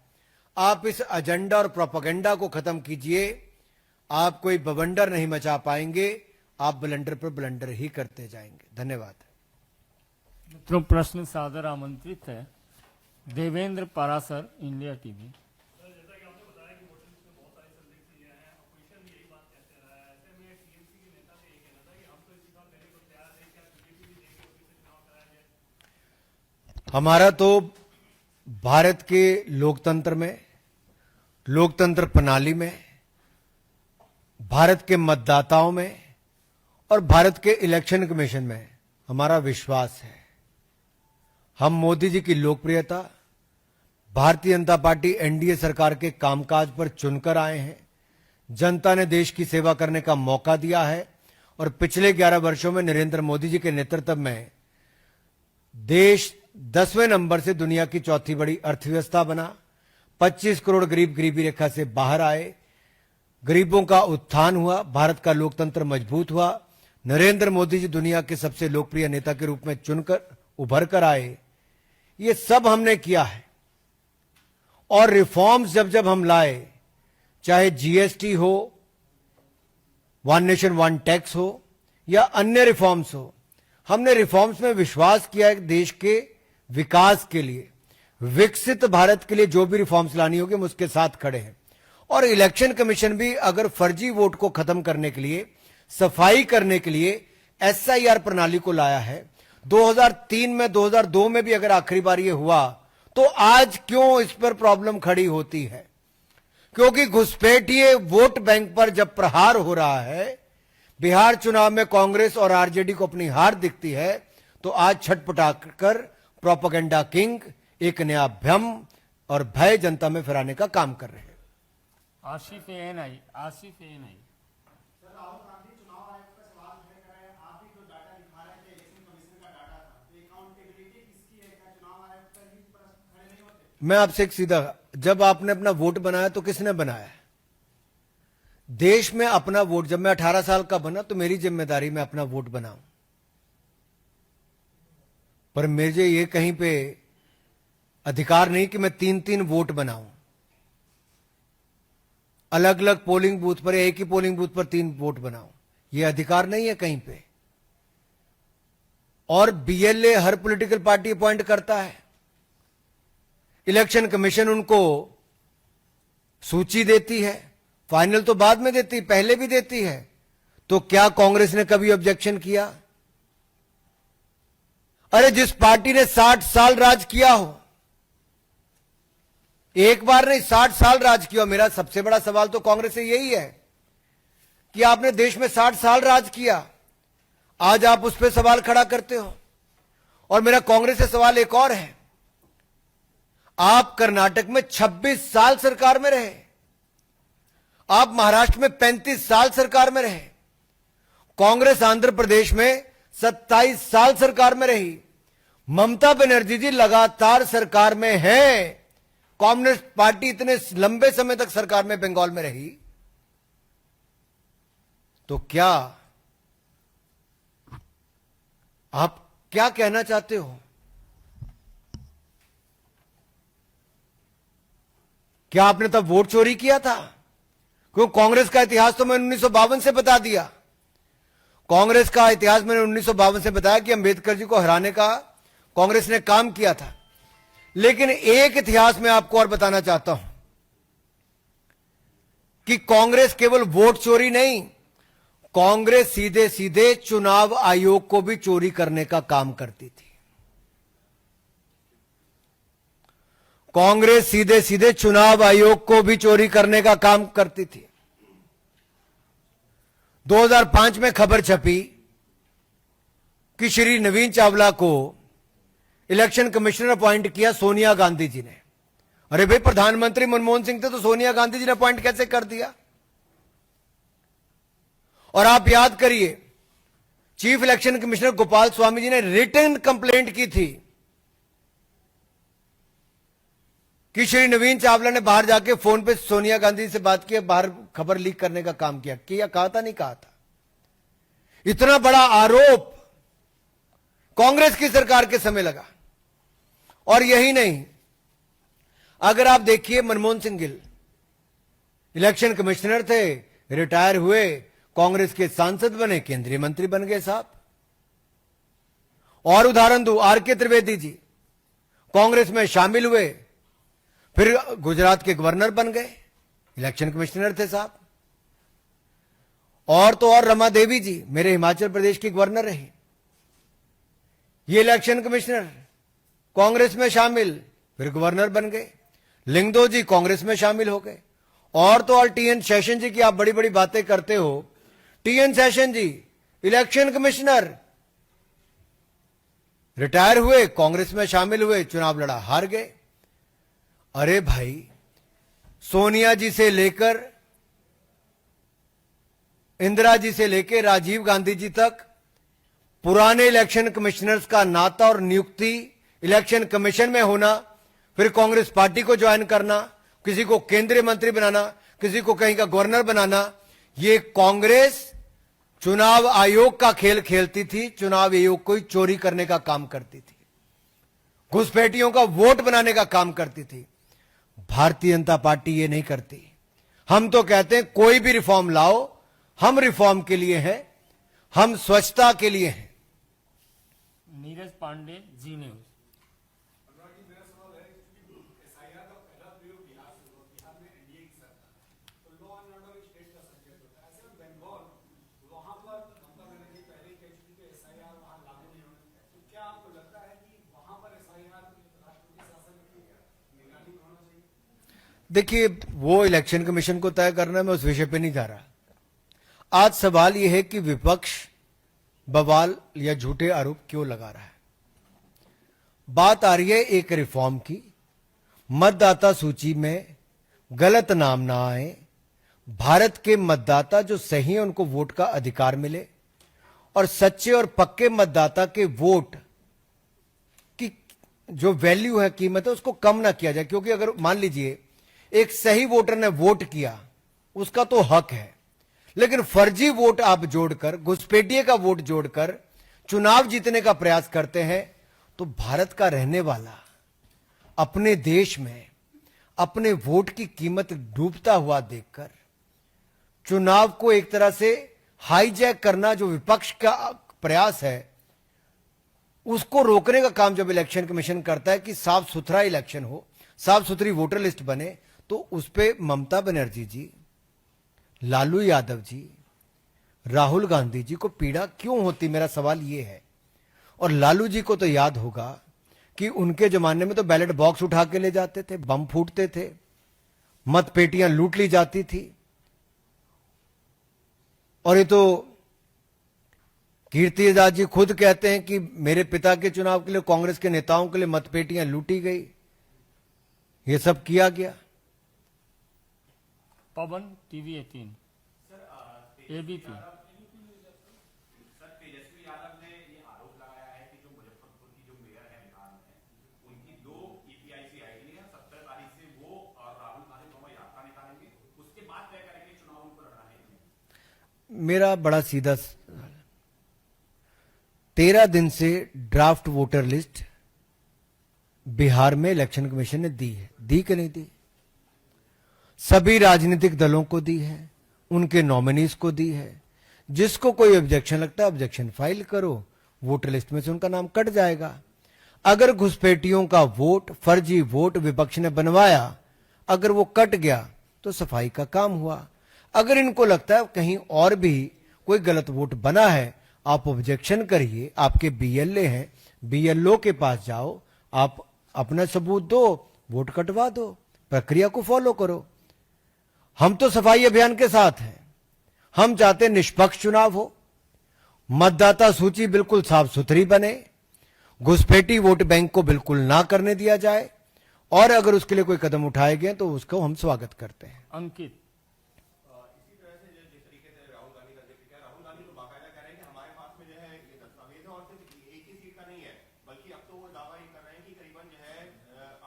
A: आप इस एजेंडा और प्रोपेगेंडा को खत्म कीजिए। आप कोई बवंडर नहीं मचा पाएंगे, आप ब्लंडर पर ब्लंडर ही करते जाएंगे। धन्यवाद।
B: मित्रों, प्रश्न सादर आमंत्रित है देवेंद्र पारासर, इंडिया टीवी।
C: जैसा कि आपने बताया कि वोटिंग में बहुत सारी संदिग्ध चीजें हैं, ऑपोजिशन भी यही बात कहते रहा है
A: हमारा तो भारत के लोकतंत्र में, लोकतंत्र प्रणाली में, भारत के मतदाताओं में और भारत के इलेक्शन कमीशन में हमारा विश्वास है। हम मोदी जी की लोकप्रियता, भारतीय जनता पार्टी एनडीए सरकार के कामकाज पर चुनकर आए हैं। जनता ने देश की सेवा करने का मौका दिया है और पिछले 11 वर्षों में नरेंद्र मोदी जी के नेतृत्व में देश 10वें नंबर से दुनिया की चौथी बड़ी अर्थव्यवस्था बना। 25 करोड़ गरीब गरीबी रेखा से बाहर आए, गरीबों का उत्थान हुआ, भारत का लोकतंत्र मजबूत हुआ। नरेंद्र मोदी जी दुनिया के सबसे लोकप्रिय नेता के रूप में चुनकर उभर कर आए। ये सब हमने किया है और रिफॉर्म्स जब जब हम लाए, चाहे जीएसटी हो, वन नेशन वन टैक्स हो या अन्य रिफॉर्म्स हो, हमने रिफॉर्म्स में विश्वास किया है। देश के विकास के लिए, विकसित भारत के लिए जो भी रिफॉर्म्स लानी होगी हम उसके साथ खड़े हैं। और इलेक्शन कमीशन भी अगर फर्जी वोट को खत्म करने के लिए, सफाई करने के लिए एसआईआर प्रणाली को लाया है। 2003 में, 2002 में भी अगर आखिरी बार ये हुआ तो आज क्यों इस पर प्रॉब्लम खड़ी होती है? क्योंकि घुसपैठिए वोट बैंक पर जब प्रहार हो रहा है, बिहार चुनाव में कांग्रेस और आरजेडी को अपनी हार दिखती है, तो आज छटपटाकर प्रोपेगेंडा किंग एक नया भ्रम और भय जनता में फैलाने का काम कर रहे हैं।
B: Asif ANI, Asif ANI.
A: मैं आपसे एक सीधा, जब आपने अपना वोट बनाया तो किसने बनाया? देश में अपना वोट, जब मैं 18 साल का बना तो मेरी जिम्मेदारी में अपना वोट बनाऊं, पर मुझे ये कहीं पे अधिकार नहीं कि मैं 3-3 वोट बनाऊं। अलग अलग पोलिंग बूथ पर, एक ही पोलिंग बूथ पर 3 वोट बनाऊं, ये अधिकार नहीं है कहीं पे। और बीएलए हर पॉलिटिकल पार्टी अपॉइंट करता है। इलेक्शन कमीशन उनको सूची देती है, फाइनल तो बाद में देती, पहले भी देती है। तो क्या कांग्रेस ने कभी ऑब्जेक्शन किया? अरे जिस पार्टी ने 60 साल राज किया हो, एक बार नहीं 60 साल राज किया। मेरा सबसे बड़ा सवाल तो कांग्रेस से यही है कि आपने देश में 60 साल राज किया, आज आप उस पर सवाल खड़ा करते हो। और मेरा कांग्रेस से सवाल एक और है, आप कर्नाटक में 26 साल सरकार में रहे, आप महाराष्ट्र में 35 साल सरकार में रहे, कांग्रेस आंध्र प्रदेश में 27 साल सरकार में रही। ममता बनर्जी जी लगातार सरकार में है। कम्युनिस्ट पार्टी इतने लंबे समय तक सरकार में बंगाल में रही, तो क्या आप क्या कहना चाहते हो? क्या आपने तब वोट चोरी किया था? क्यों? कांग्रेस का इतिहास तो मैंने 1952 से बता दिया। कांग्रेस का इतिहास मैंने 1952 से बताया कि अंबेडकर जी को हराने का कांग्रेस ने काम किया था। लेकिन एक इतिहास में आपको और बताना चाहता हूं कि कांग्रेस केवल वोट चोरी नहीं, कांग्रेस सीधे सीधे चुनाव आयोग को भी चोरी करने का काम करती थी। कांग्रेस सीधे सीधे चुनाव आयोग को भी चोरी करने का काम करती थी। 2005 में खबर छपी कि श्री नवीन चावला को इलेक्शन कमिश्नर अपॉइंट किया सोनिया गांधी जी ने। अरे भाई, प्रधानमंत्री मनमोहन सिंह थे तो सोनिया गांधी जी ने अपॉइंट कैसे कर दिया? और आप याद करिए, chief election commissioner Gopal Swami ji ने रिटन कंप्लेंट की थी कि श्री नवीन चावला ने बाहर जाके फोन पे सोनिया गांधी से बात की, बाहर खबर लीक करने का काम किया। कहा था नहीं कहा था? इतना बड़ा आरोप कांग्रेस की सरकार के समय लगा। और यही नहीं, अगर आप देखिए, मनमोहन सिंह गिल इलेक्शन कमिश्नर थे, रिटायर हुए, कांग्रेस के सांसद बने, केंद्रीय मंत्री बन गए साहब। और उदाहरण दूं, आरके त्रिवेदी जी कांग्रेस में शामिल हुए, फिर गुजरात के गवर्नर बन गए, इलेक्शन कमिश्नर थे साहब। और तो और रमा देवी जी मेरे हिमाचल प्रदेश की गवर्नर रही, ये इलेक्शन कमिश्नर, कांग्रेस में शामिल, फिर गवर्नर बन गए। लिंगदो जी कांग्रेस में शामिल हो गए। और तो और टीएन शेषन जी की आप बड़ी बड़ी बातें करते हो। टीएन शेषन जी इलेक्शन कमिश्नर, रिटायर हुए, कांग्रेस में शामिल हुए, चुनाव लड़ा, हार गए। अरे भाई, सोनिया जी से लेकर इंदिरा जी से लेकर राजीव गांधी जी तक पुराने इलेक्शन कमिश्नर्स का नाता और नियुक्ति इलेक्शन कमीशन में होना, फिर कांग्रेस पार्टी को ज्वाइन करना, किसी को केंद्रीय मंत्री बनाना, किसी को कहीं का गवर्नर बनाना, ये कांग्रेस चुनाव आयोग का खेल खेलती थी। चुनाव आयोग को ही चोरी करने का काम करती थी, घुसपैठियों का वोट बनाने का काम करती थी। भारतीय जनता पार्टी ये नहीं करती। हम तो कहते हैं कोई भी रिफॉर्म लाओ, हम रिफॉर्म के लिए हैं, हम स्वच्छता के लिए हैं।
B: नीरज पांडे, जी न्यूज।
A: देखिए, वो इलेक्शन कमीशन को तय करना है, मैं उस विषय पे नहीं जा रहा। आज सवाल यह है कि विपक्ष बवाल या झूठे आरोप क्यों लगा रहा है। बात आ रही है एक रिफॉर्म की, मतदाता सूची में गलत नाम ना आए, भारत के मतदाता जो सही है उनको वोट का अधिकार मिले, और सच्चे और पक्के मतदाता के वोट की जो वैल्यू है, कीमत है, उसको कम ना किया जाए। क्योंकि अगर मान लीजिए एक सही वोटर ने वोट किया, उसका तो हक है, लेकिन फर्जी वोट आप जोड़कर, घुसपैठिए का वोट जोड़कर चुनाव जीतने का प्रयास करते हैं, तो भारत का रहने वाला अपने देश में अपने वोट की कीमत डूबता हुआ देखकर चुनाव को एक तरह से हाईजैक करना, जो विपक्ष का प्रयास है, उसको रोकने का काम जब इलेक्शन कमीशन करता है कि साफ सुथरा इलेक्शन हो, साफ सुथरी वोटर लिस्ट बने, तो उस पे ममता बनर्जी जी, लालू यादव जी, राहुल गांधी जी को पीड़ा क्यों होती, मेरा सवाल यह है। और लालू जी को तो याद होगा कि उनके जमाने में तो बैलेट बॉक्स उठा के ले जाते थे, बम फूटते थे, मतपेटियां लूट ली जाती थी। और ये तो कीर्ति आजाद जी खुद कहते हैं कि मेरे पिता के चुनाव के लिए कांग्रेस के नेताओं के लिए मतपेटियां लूटी गई, ये सब किया गया।
B: पवन, टीवी 18, एबीपी।
A: मेरा बड़ा सीधा 13 दिन से ड्राफ्ट वोटर लिस्ट बिहार में इलेक्शन कमीशन ने दी है, दी कि नहीं दी? सभी राजनीतिक दलों को दी है, उनके नॉमिनीज को दी है। जिसको कोई ऑब्जेक्शन लगता है, ऑब्जेक्शन फाइल करो, वोटर लिस्ट में से उनका नाम कट जाएगा। अगर घुसपैठियों का वोट, फर्जी वोट विपक्ष ने बनवाया, अगर वो कट गया तो सफाई का काम हुआ। अगर इनको लगता है कहीं और भी कोई गलत वोट बना है, आप ऑब्जेक्शन करिए, आपके बीएलए हैं, बीएलओ के पास जाओ, आप अपना सबूत दो, वोट कटवा दो, प्रक्रिया को फॉलो करो। हम तो सफाई अभियान के साथ हैं। हम चाहते हैं निष्पक्ष चुनाव हो, मतदाता सूची बिल्कुल साफ सुथरी बने, घुसपैठी वोट बैंक को बिल्कुल ना करने दिया जाए, और अगर उसके लिए कोई कदम उठाए गए तो उसको हम स्वागत करते हैं।
B: अंकित,
C: इसी तरह से जिस तरीके से राहुल गांधी का जिक्र किया, राहुल गांधी तो बाकायदा कह रहे हैं कि हमारे पास में जो है ये दस्तावेज है, और सिर्फ एक ही सीट का नहीं है, बल्कि अब तो वो दावा ये कर रहे हैं कि करीबन जो है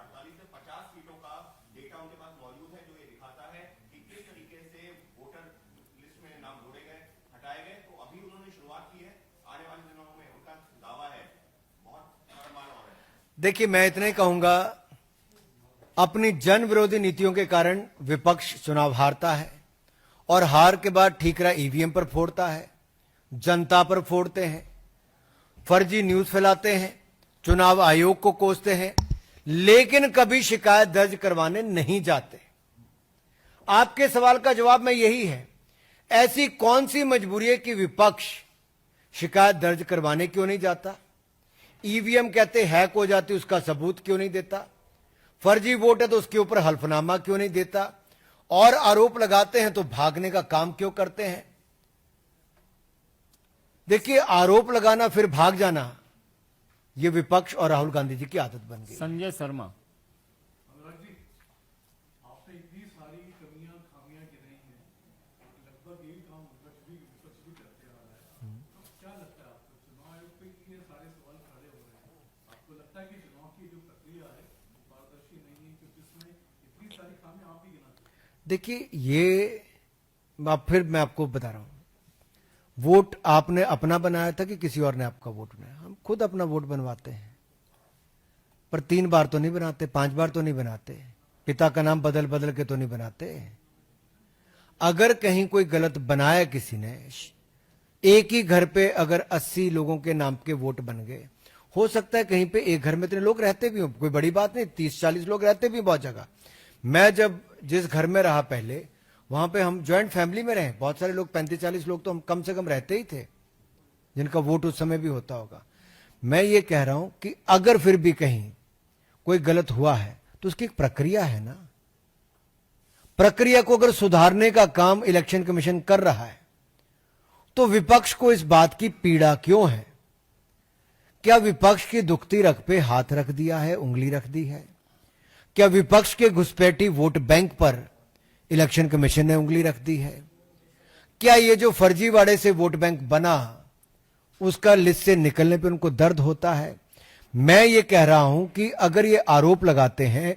C: 48 से 50 सीटों का डेटा उनके पास मौजूद है, जो ये दिखाता है कि किस तरीके से वोटर लिस्ट में नाम जोड़े गए, हटाए गए। तो अभी उन्होंने शुरुआत की है, आने वाले दिनों में उनका दावा है बहुत फरमान और है।
A: देखिए, मैं इतना ही कहूंगा, अपनी जन विरोधी नीतियों के कारण विपक्ष चुनाव हारता है, और हार के बाद ठीकरा ईवीएम पर फोड़ता है, जनता पर फोड़ते हैं, फर्जी न्यूज फैलाते हैं, चुनाव आयोग को कोसते हैं, लेकिन कभी शिकायत दर्ज करवाने नहीं जाते। आपके सवाल का जवाब में यही है, ऐसी कौन सी मजबूरी है कि विपक्ष शिकायत दर्ज करवाने क्यों नहीं जाता? ईवीएम कहते हैक हो जाती, उसका सबूत क्यों नहीं देता? फर्जी वोट है तो उसके ऊपर हल्फनामा क्यों नहीं देता? और आरोप लगाते हैं तो भागने का काम क्यों करते हैं? देखिए, आरोप लगाना फिर भाग जाना, यह विपक्ष और राहुल गांधी जी की आदत बन गई।
B: संजय शर्मा।
D: अनुराग जी, आपने इतनी सारी कमियां खामियां गिनाई हैं, लगभग यही काम विपक्ष भी करते आ रहा है। अब क्या लगता है आपको, चुनाव आयोग पे इतने सारे सवाल खड़े हो रहे हैं, आपको लगता है कि चुनाव की जो प्रक्रिया है वो पारदर्शी नहीं है, क्योंकि इसमें इतनी सारी खामियां आप ही गिनाते हैं?
A: देखिए, ये फिर मैं आपको बता रहा हूं, वोट आपने अपना बनाया था कि किसी और ने आपका वोट बनाया? हम खुद अपना वोट बनवाते हैं, पर 3 बार तो नहीं बनाते, 5 बार तो नहीं बनाते, पिता का नाम बदल बदल के तो नहीं बनाते। अगर कहीं कोई गलत बनाया किसी ने, एक ही घर पे अगर 80 लोगों के नाम के वोट बन गए, हो सकता है कहीं पे एक घर में इतने लोग रहते भी हो, कोई बड़ी बात नहीं, 30-40 लोग रहते भी बहुत जगह। मैं जब जिस घर में रहा पहले, वहां पे हम ज्वाइंट फैमिली में रहे, बहुत सारे लोग, 35-40 लोग तो हम कम से कम रहते ही थे, जिनका वोट उस समय भी होता होगा। मैं ये कह रहा हूं कि अगर फिर भी कहीं कोई गलत हुआ है तो उसकी एक प्रक्रिया है ना। प्रक्रिया को अगर सुधारने का काम इलेक्शन कमीशन कर रहा है तो विपक्ष को इस बात की पीड़ा क्यों है? क्या विपक्ष की दुखती रग पे हाथ रख दिया है, उंगली रख दी है? क्या विपक्ष के घुसपैठी वोट बैंक पर इलेक्शन कमीशन ने उंगली रख दी है? क्या ये जो फर्जीवाड़े से वोट बैंक बना, उसका लिस्ट से निकलने पे उनको दर्द होता है? मैं ये कह रहा हूं कि अगर ये आरोप लगाते हैं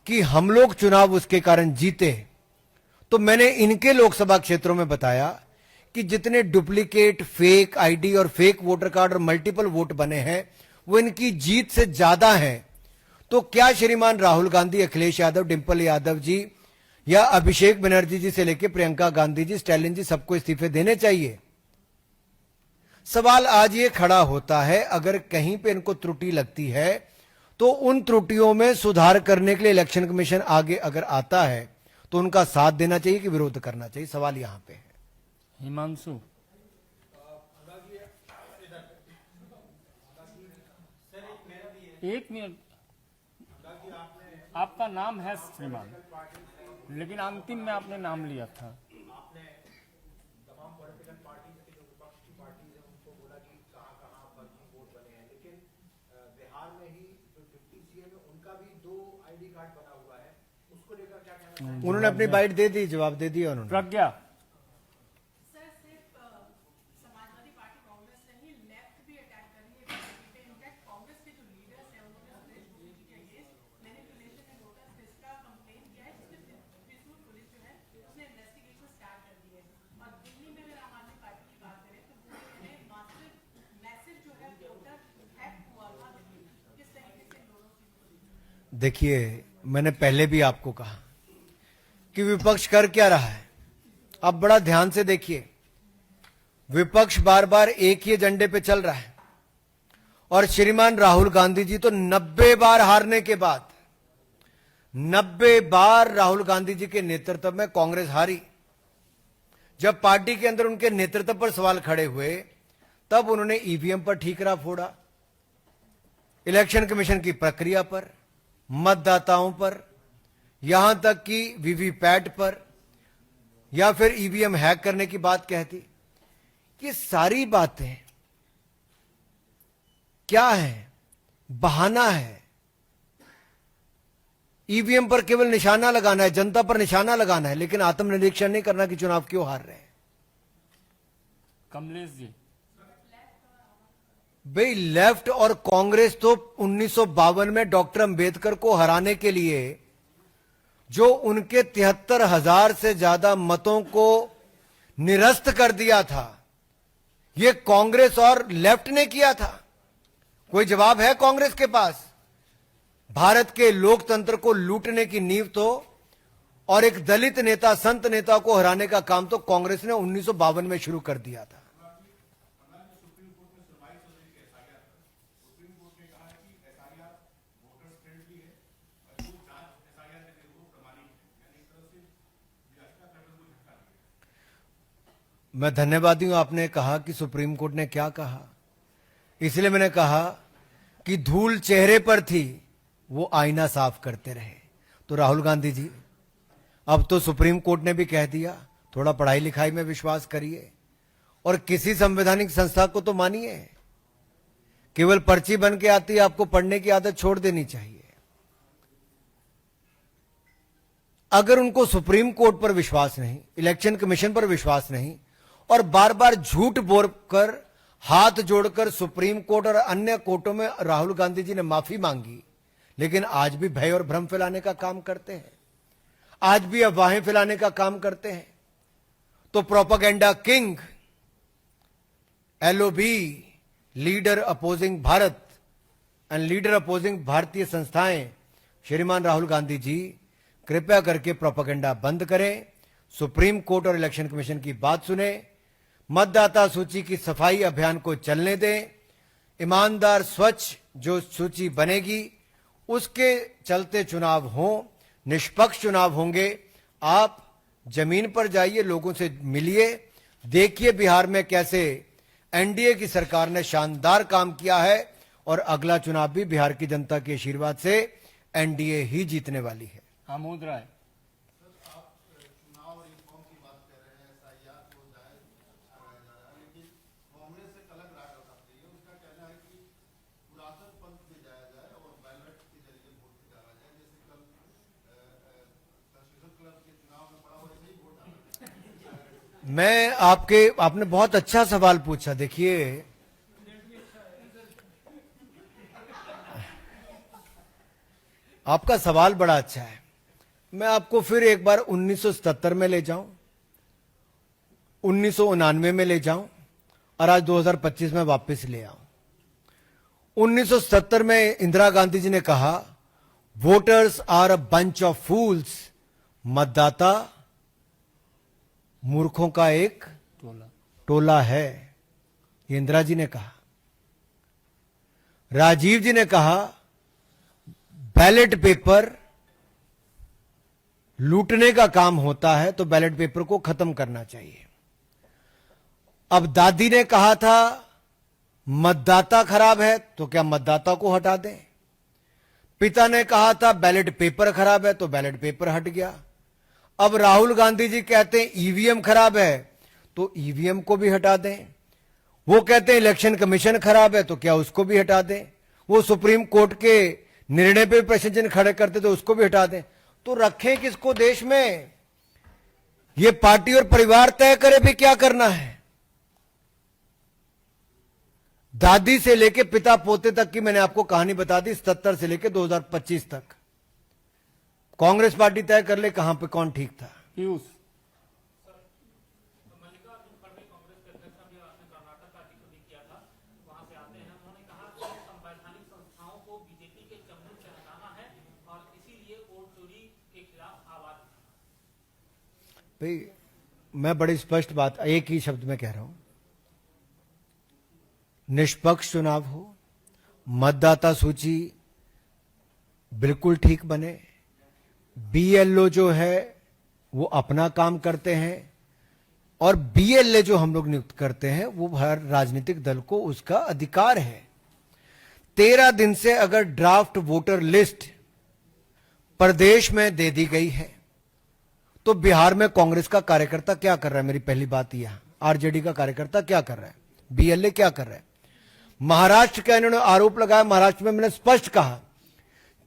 A: कि हम लोग चुनाव उसके कारण जीते, तो मैंने इनके लोकसभा क्षेत्रों में बताया कि जितने डुप्लीकेट, फेक आईडी और फेक वोटर कार्ड और मल्टीपल वोट बने हैं, वो इनकी जीत से ज्यादा हैं। तो क्या श्रीमान राहुल गांधी, अखिलेश यादव, डिंपल यादव जी या अभिषेक बनर्जी जी से लेकर प्रियंका गांधी जी, स्टैलिन जी, सबको इस्तीफे देने चाहिए? सवाल आज ये खड़ा होता है, अगर कहीं पे इनको त्रुटि लगती है तो उन त्रुटियों में सुधार करने के लिए इलेक्शन कमीशन आगे अगर आता है तो उनका साथ देना चाहिए कि विरोध करना चाहिए? सवाल यहां पे है।
B: हिमांशु। एक मिनट, आपका नाम है श्रीमान, लेकिन अंतिम में आपने नाम लिया था।
A: उन्होंने अपनी बाइट दे दी, जवाब दे दिया उन्होंने।
B: प्रज्ञा।
E: सर, सिर्फ समाजवादी पार्टी कांग्रेस नहीं, लेफ्ट भी अटैक कर रही है बीजेपी पे। इनफैक्ट कांग्रेस के जो लीडर्स हैं उन्होंने सुरेश गोपी जी के अगेंस्ट मैनिपुलेशन एंड वोटर इसका कंप्लेन किया है, जिसमें त्रिशूल पुलिस जो है उसने इन्वेस्टिगेशन स्टार्ट कर दी है। और दिल्ली में अगर आम आदमी पार्टी की बात करें तो वो मैसिव जो है वोटर हैक हुआ था दिल्ली में। किस तरीके से लोगों
A: देखिए, मैंने पहले भी आपको कहा कि विपक्ष कर क्या रहा है। अब बड़ा ध्यान से देखिए, विपक्ष बार बार एक ही एजेंडे पे चल रहा है, और श्रीमान राहुल गांधी जी तो 90 बार हारने के बाद, 90 बार राहुल गांधी जी के नेतृत्व में कांग्रेस हारी। जब पार्टी के अंदर उनके नेतृत्व पर सवाल खड़े हुए, तब उन्होंने ईवीएम पर ठीकरा फोड़ा, इलेक्शन कमीशन की प्रक्रिया पर, मतदाताओं पर, यहां तक कि वीवीपैट पर, या फिर ईवीएम हैक करने की बात कहती। ये सारी बातें क्या है? बहाना है। ईवीएम पर केवल निशाना लगाना है, जनता पर निशाना लगाना है, लेकिन आत्मनिरीक्षण नहीं करना कि चुनाव क्यों हार रहे हैं।
B: कमलेश जी।
A: भाई, लेफ्ट और कांग्रेस तो 1952 में डॉक्टर अंबेडकर को हराने के लिए जो उनके 73,000 से ज्यादा मतों को निरस्त कर दिया था, यह कांग्रेस और लेफ्ट ने किया था। कोई जवाब है कांग्रेस के पास? भारत के लोकतंत्र को लूटने की नींव तो, और एक दलित नेता, संत नेता को हराने का काम तो कांग्रेस ने 1952 में शुरू कर दिया था। मैं धन्यवादी हूं, आपने कहा कि सुप्रीम कोर्ट ने क्या कहा। इसलिए मैंने कहा की धूल चेहरे पर थी वो आईना साफ करते रहे। तो राहुल गांधी जी, अब तो सुप्रीम कोर्ट ने भी कह दिया, थोड़ा पढ़ाई लिखाई में विश्वास करिए और किसी संवैधानिक संस्था को तो मानिए। केवल पर्ची बन के आती है, आपको पढ़ने की आदत छोड़ देनी चाहिए। अगर उनको सुप्रीम कोर्ट पर विश्वास नहीं, इलेक्शन कमीशन पर विश्वास नहीं और बार बार झूठ बोलकर हाथ जोड़कर सुप्रीम कोर्ट और अन्य कोर्टों में राहुल गांधी जी ने माफी मांगी, लेकिन आज भी भय और भ्रम फैलाने का काम करते हैं, आज भी अफवाहें फैलाने का काम करते हैं, तो propaganda king LOB, leader opposing Bharat and leader opposing भारतीय संस्थाएं, श्रीमान राहुल गांधी जी कृपया करके प्रोपेगेंडा बंद करें, सुप्रीम कोर्ट और इलेक्शन कमीशन की बात सुने, मतदाता सूची की सफाई अभियान को चलने दें, ईमानदार स्वच्छ जो सूची बनेगी उसके चलते चुनाव हों, निष्पक्ष चुनाव होंगे। आप जमीन पर जाइए, लोगों से मिलिए, देखिए बिहार में कैसे एनडीए की सरकार ने शानदार काम किया है और अगला चुनाव भी बिहार की जनता के आशीर्वाद से एनडीए ही जीतने वाली है।
B: आमोद राय।
C: चुनाव रिफॉर्म की बात कर रहे हैं, एसआईआर को जायज कराया जा रहा है, लेकिन कांग्रेस एक अलग राय बताती है। उसका कहना है कि पुरातन पंथ में जाया जाए और बैलेट के जरिए वोट डाला जाए, जैसे कल कंस्टिट्यूशन क्लब के चुनाव में पड़ा वैसे ही वोट डाला।
A: मैं आपने बहुत अच्छा सवाल पूछा। देखिए, आपका सवाल बड़ा अच्छा है। मैं आपको फिर एक बार 1977 में ले जाऊं, 1999 में ले जाऊं और आज 2025 में वापस ले आऊं। 1977 में इंदिरा गांधी जी ने कहा, voters are a bunch of fools, मतदाता मूर्खों का एक टोला है, ये इंदिरा जी ने कहा। राजीव जी ने कहा, बैलेट पेपर लूटने का काम होता है तो बैलेट पेपर को खत्म करना चाहिए। अब दादी ने कहा था मतदाता खराब है तो क्या मतदाता को हटा दें। पिता ने कहा था बैलेट पेपर खराब है तो बैलेट पेपर हट गया। अब राहुल गांधी जी कहते हैं ईवीएम खराब है तो ईवीएम को भी हटा दें। वो कहते हैं इलेक्शन कमीशन खराब है तो क्या उसको भी हटा दें। वो सुप्रीम कोर्ट के निर्णय पे प्रश्न चिन्ह खड़े करते तो उसको भी हटा दें। तो रखें किसको देश में? ये पार्टी और परिवार तय करे भी क्या करना है। दादी से लेके पिता पोते तक की मैंने आपको कहानी बता दी, 77 से लेके 2025 तक। कांग्रेस पार्टी तय कर ले कहां पे कौन ठीक था।
B: पीयूष।
A: भाई मैं बड़ी स्पष्ट बात एक ही शब्द में कह रहा हूं, निष्पक्ष चुनाव हो, मतदाता सूची बिल्कुल ठीक बने, बीएलओ जो है वो अपना काम करते हैं और बीएलए जो हम लोग नियुक्त करते हैं वो हर राजनीतिक दल को उसका अधिकार है। 13 दिन से अगर ड्राफ्ट वोटर लिस्ट प्रदेश में दे दी गई है तो बिहार में कांग्रेस का कार्यकर्ता क्या कर रहा है? मेरी पहली बात यह, आरजेडी का कार्यकर्ता क्या कर रहा है, बीएलए क्या कर रहा है। महाराष्ट्र का इन्होंने आरोप लगाया, महाराष्ट्र में मैंने स्पष्ट कहा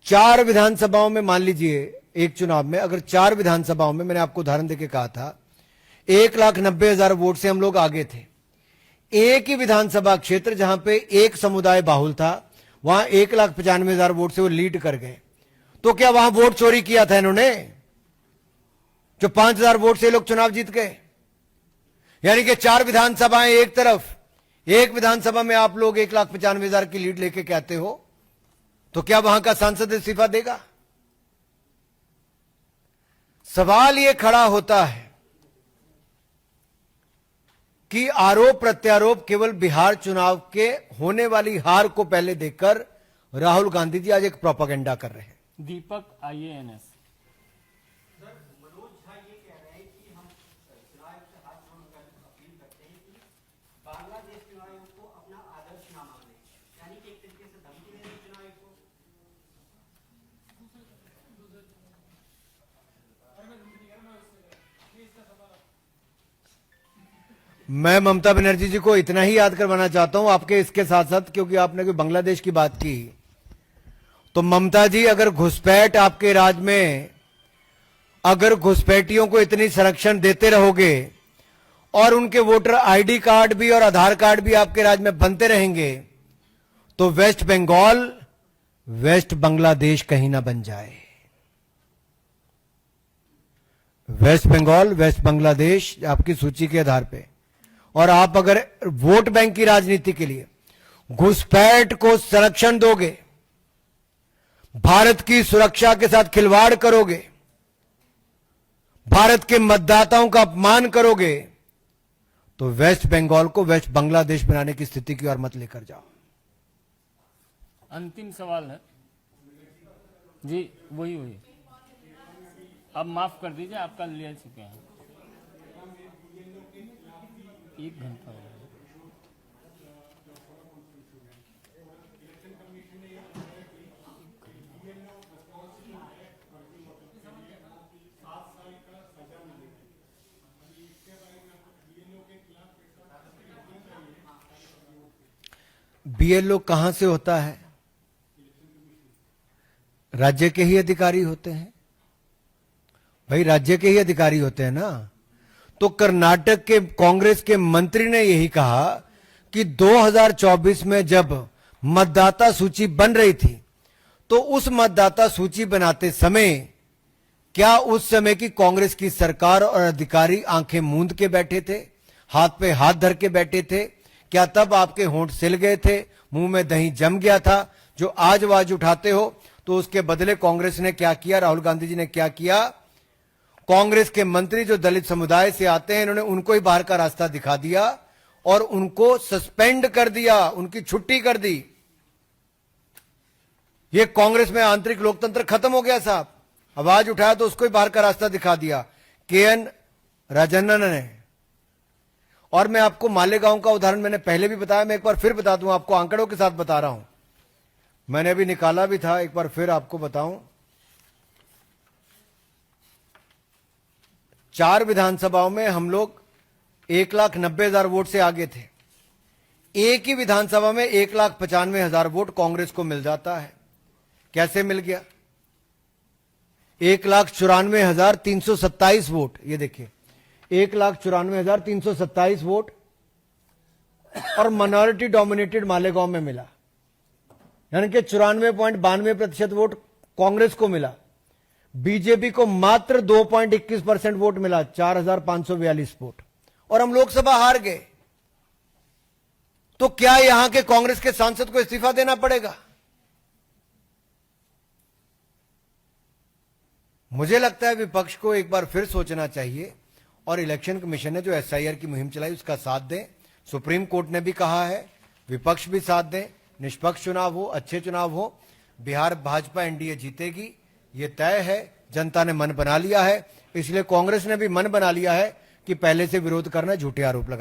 A: 4 विधानसभाओं में, मान लीजिए एक चुनाव में अगर 4 विधानसभाओं में, मैंने आपको उदाहरण देके कहा था 1,90,000 वोट से हम लोग आगे थे। एक ही विधानसभा क्षेत्र जहां पे एक समुदाय बाहुल था वहां 1,95,000 वोट से वो लीड कर गए। तो क्या वहां वोट चोरी किया था इन्होंने जो 5,000 वोट से लोग चुनाव जीत गए? यानी कि 4 विधानसभाएं एक तरफ, एक विधानसभा में आप लोग 1,95,000 की लीड लेके कहते हो तो क्या वहां का सांसद इस्तीफा देगा? सवाल यह खड़ा होता है कि आरोप प्रत्यारोप केवल बिहार चुनाव के होने वाली हार को पहले देखकर राहुल गांधी जी आज एक प्रोपेगेंडा कर रहे हैं।
B: दीपक IANS।
F: मनोज झा ये कह रहे हैं कि हम चुनाव आयोग से हाथ जोड़कर अपील करते हैं कि बांग्लादेश चुनाव आयोग को अपना आदर्श ना माने, यानी कि एक तरीके से धमकी दे रही
A: मैं ममता बनर्जी जी को इतना ही याद करवाना चाहता हूं आपके इसके साथ साथ, क्योंकि आपने कोई बांग्लादेश की बात की, तो ममता जी अगर घुसपैठ आपके राज में, अगर घुसपैठियों को इतनी संरक्षण देते रहोगे और उनके वोटर आईडी कार्ड भी और आधार कार्ड भी आपके राज में बनते रहेंगे, तो वेस्ट बंगाल वेस्ट बांग्लादेश कहीं ना बन जाए। वेस्ट बंगाल वेस्ट बांग्लादेश आपकी सूची के आधार पे, और आप अगर वोट बैंक की राजनीति के लिए घुसपैठ को संरक्षण दोगे, भारत की सुरक्षा के साथ खिलवाड़ करोगे, भारत के मतदाताओं का अपमान करोगे, तो वेस्ट बंगाल को वेस्ट बांग्लादेश बनाने की स्थिति की ओर मत लेकर जाओ।
B: अंतिम सवाल है जी, वही अब माफ कर दीजिए, आपका ले चुके हैं 1 घंटा हो गया।
A: बीएलओ कहां से होता है? राज्य के ही अधिकारी होते हैं भाई, राज्य के ही अधिकारी होते हैं ना। तो कर्नाटक के कांग्रेस के मंत्री ने यही कहा कि 2024 में जब मतदाता सूची बन रही थी, तो उस मतदाता सूची बनाते समय क्या उस समय की कांग्रेस की सरकार और अधिकारी आंखें मूंद के बैठे थे, हाथ पे हाथ धर के बैठे थे? क्या तब आपके होंठ सिल गए थे, मुंह में दही जम गया था? जो आज आवाज उठाते हो, तो उसके बदले कांग्रेस ने क्या किया, राहुल गांधी जी ने क्या किया? कांग्रेस के मंत्री जो दलित समुदाय से आते हैं, इन्होंने उनको ही बाहर का रास्ता दिखा दिया और उनको सस्पेंड कर दिया, उनकी छुट्टी कर दी। ये कांग्रेस में आंतरिक लोकतंत्र खत्म हो गया साहब। आवाज उठाया तो उसको ही बाहर का रास्ता दिखा दिया केएन राजन्नन ने। और मैं आपको मालेगांव का उदाहरण मैंने पहले भी बताया, मैं एक बार फिर बता दूं, आपको आंकड़ों के साथ बता रहा हूं, मैंने अभी निकाला भी था, एक बार फिर आपको बताऊं। 4 विधानसभाओं में हम लोग 1,90,000 वोट से आगे थे। एक ही विधानसभा में 1,95,000 वोट कांग्रेस को मिल जाता है। कैसे मिल गया? 1,94,327 वोट, ये देखिए 1,94,327 वोट, और माइनॉरिटी डोमिनेटेड मालेगांव में मिला, यानी कि 94.92% वोट कांग्रेस को मिला। बीजेपी को मात्र 2.21% वोट मिला, 4,542 वोट, और हम लोकसभा हार गए। तो क्या यहां के कांग्रेस के सांसद को इस्तीफा देना पड़ेगा? मुझे लगता है विपक्ष को एक बार फिर सोचना चाहिए, और इलेक्शन कमीशन ने जो एसआईआर की मुहिम चलाई उसका साथ दें। सुप्रीम कोर्ट ने भी कहा है, विपक्ष भी साथ दें, निष्पक्ष चुनाव हो, अच्छे चुनाव हो। बिहार भाजपा एनडीए जीतेगी, ये तय है, जनता ने मन बना लिया है। इसलिए कांग्रेस ने भी मन बना लिया है कि पहले से विरोध करना, झूठे आरोप लगा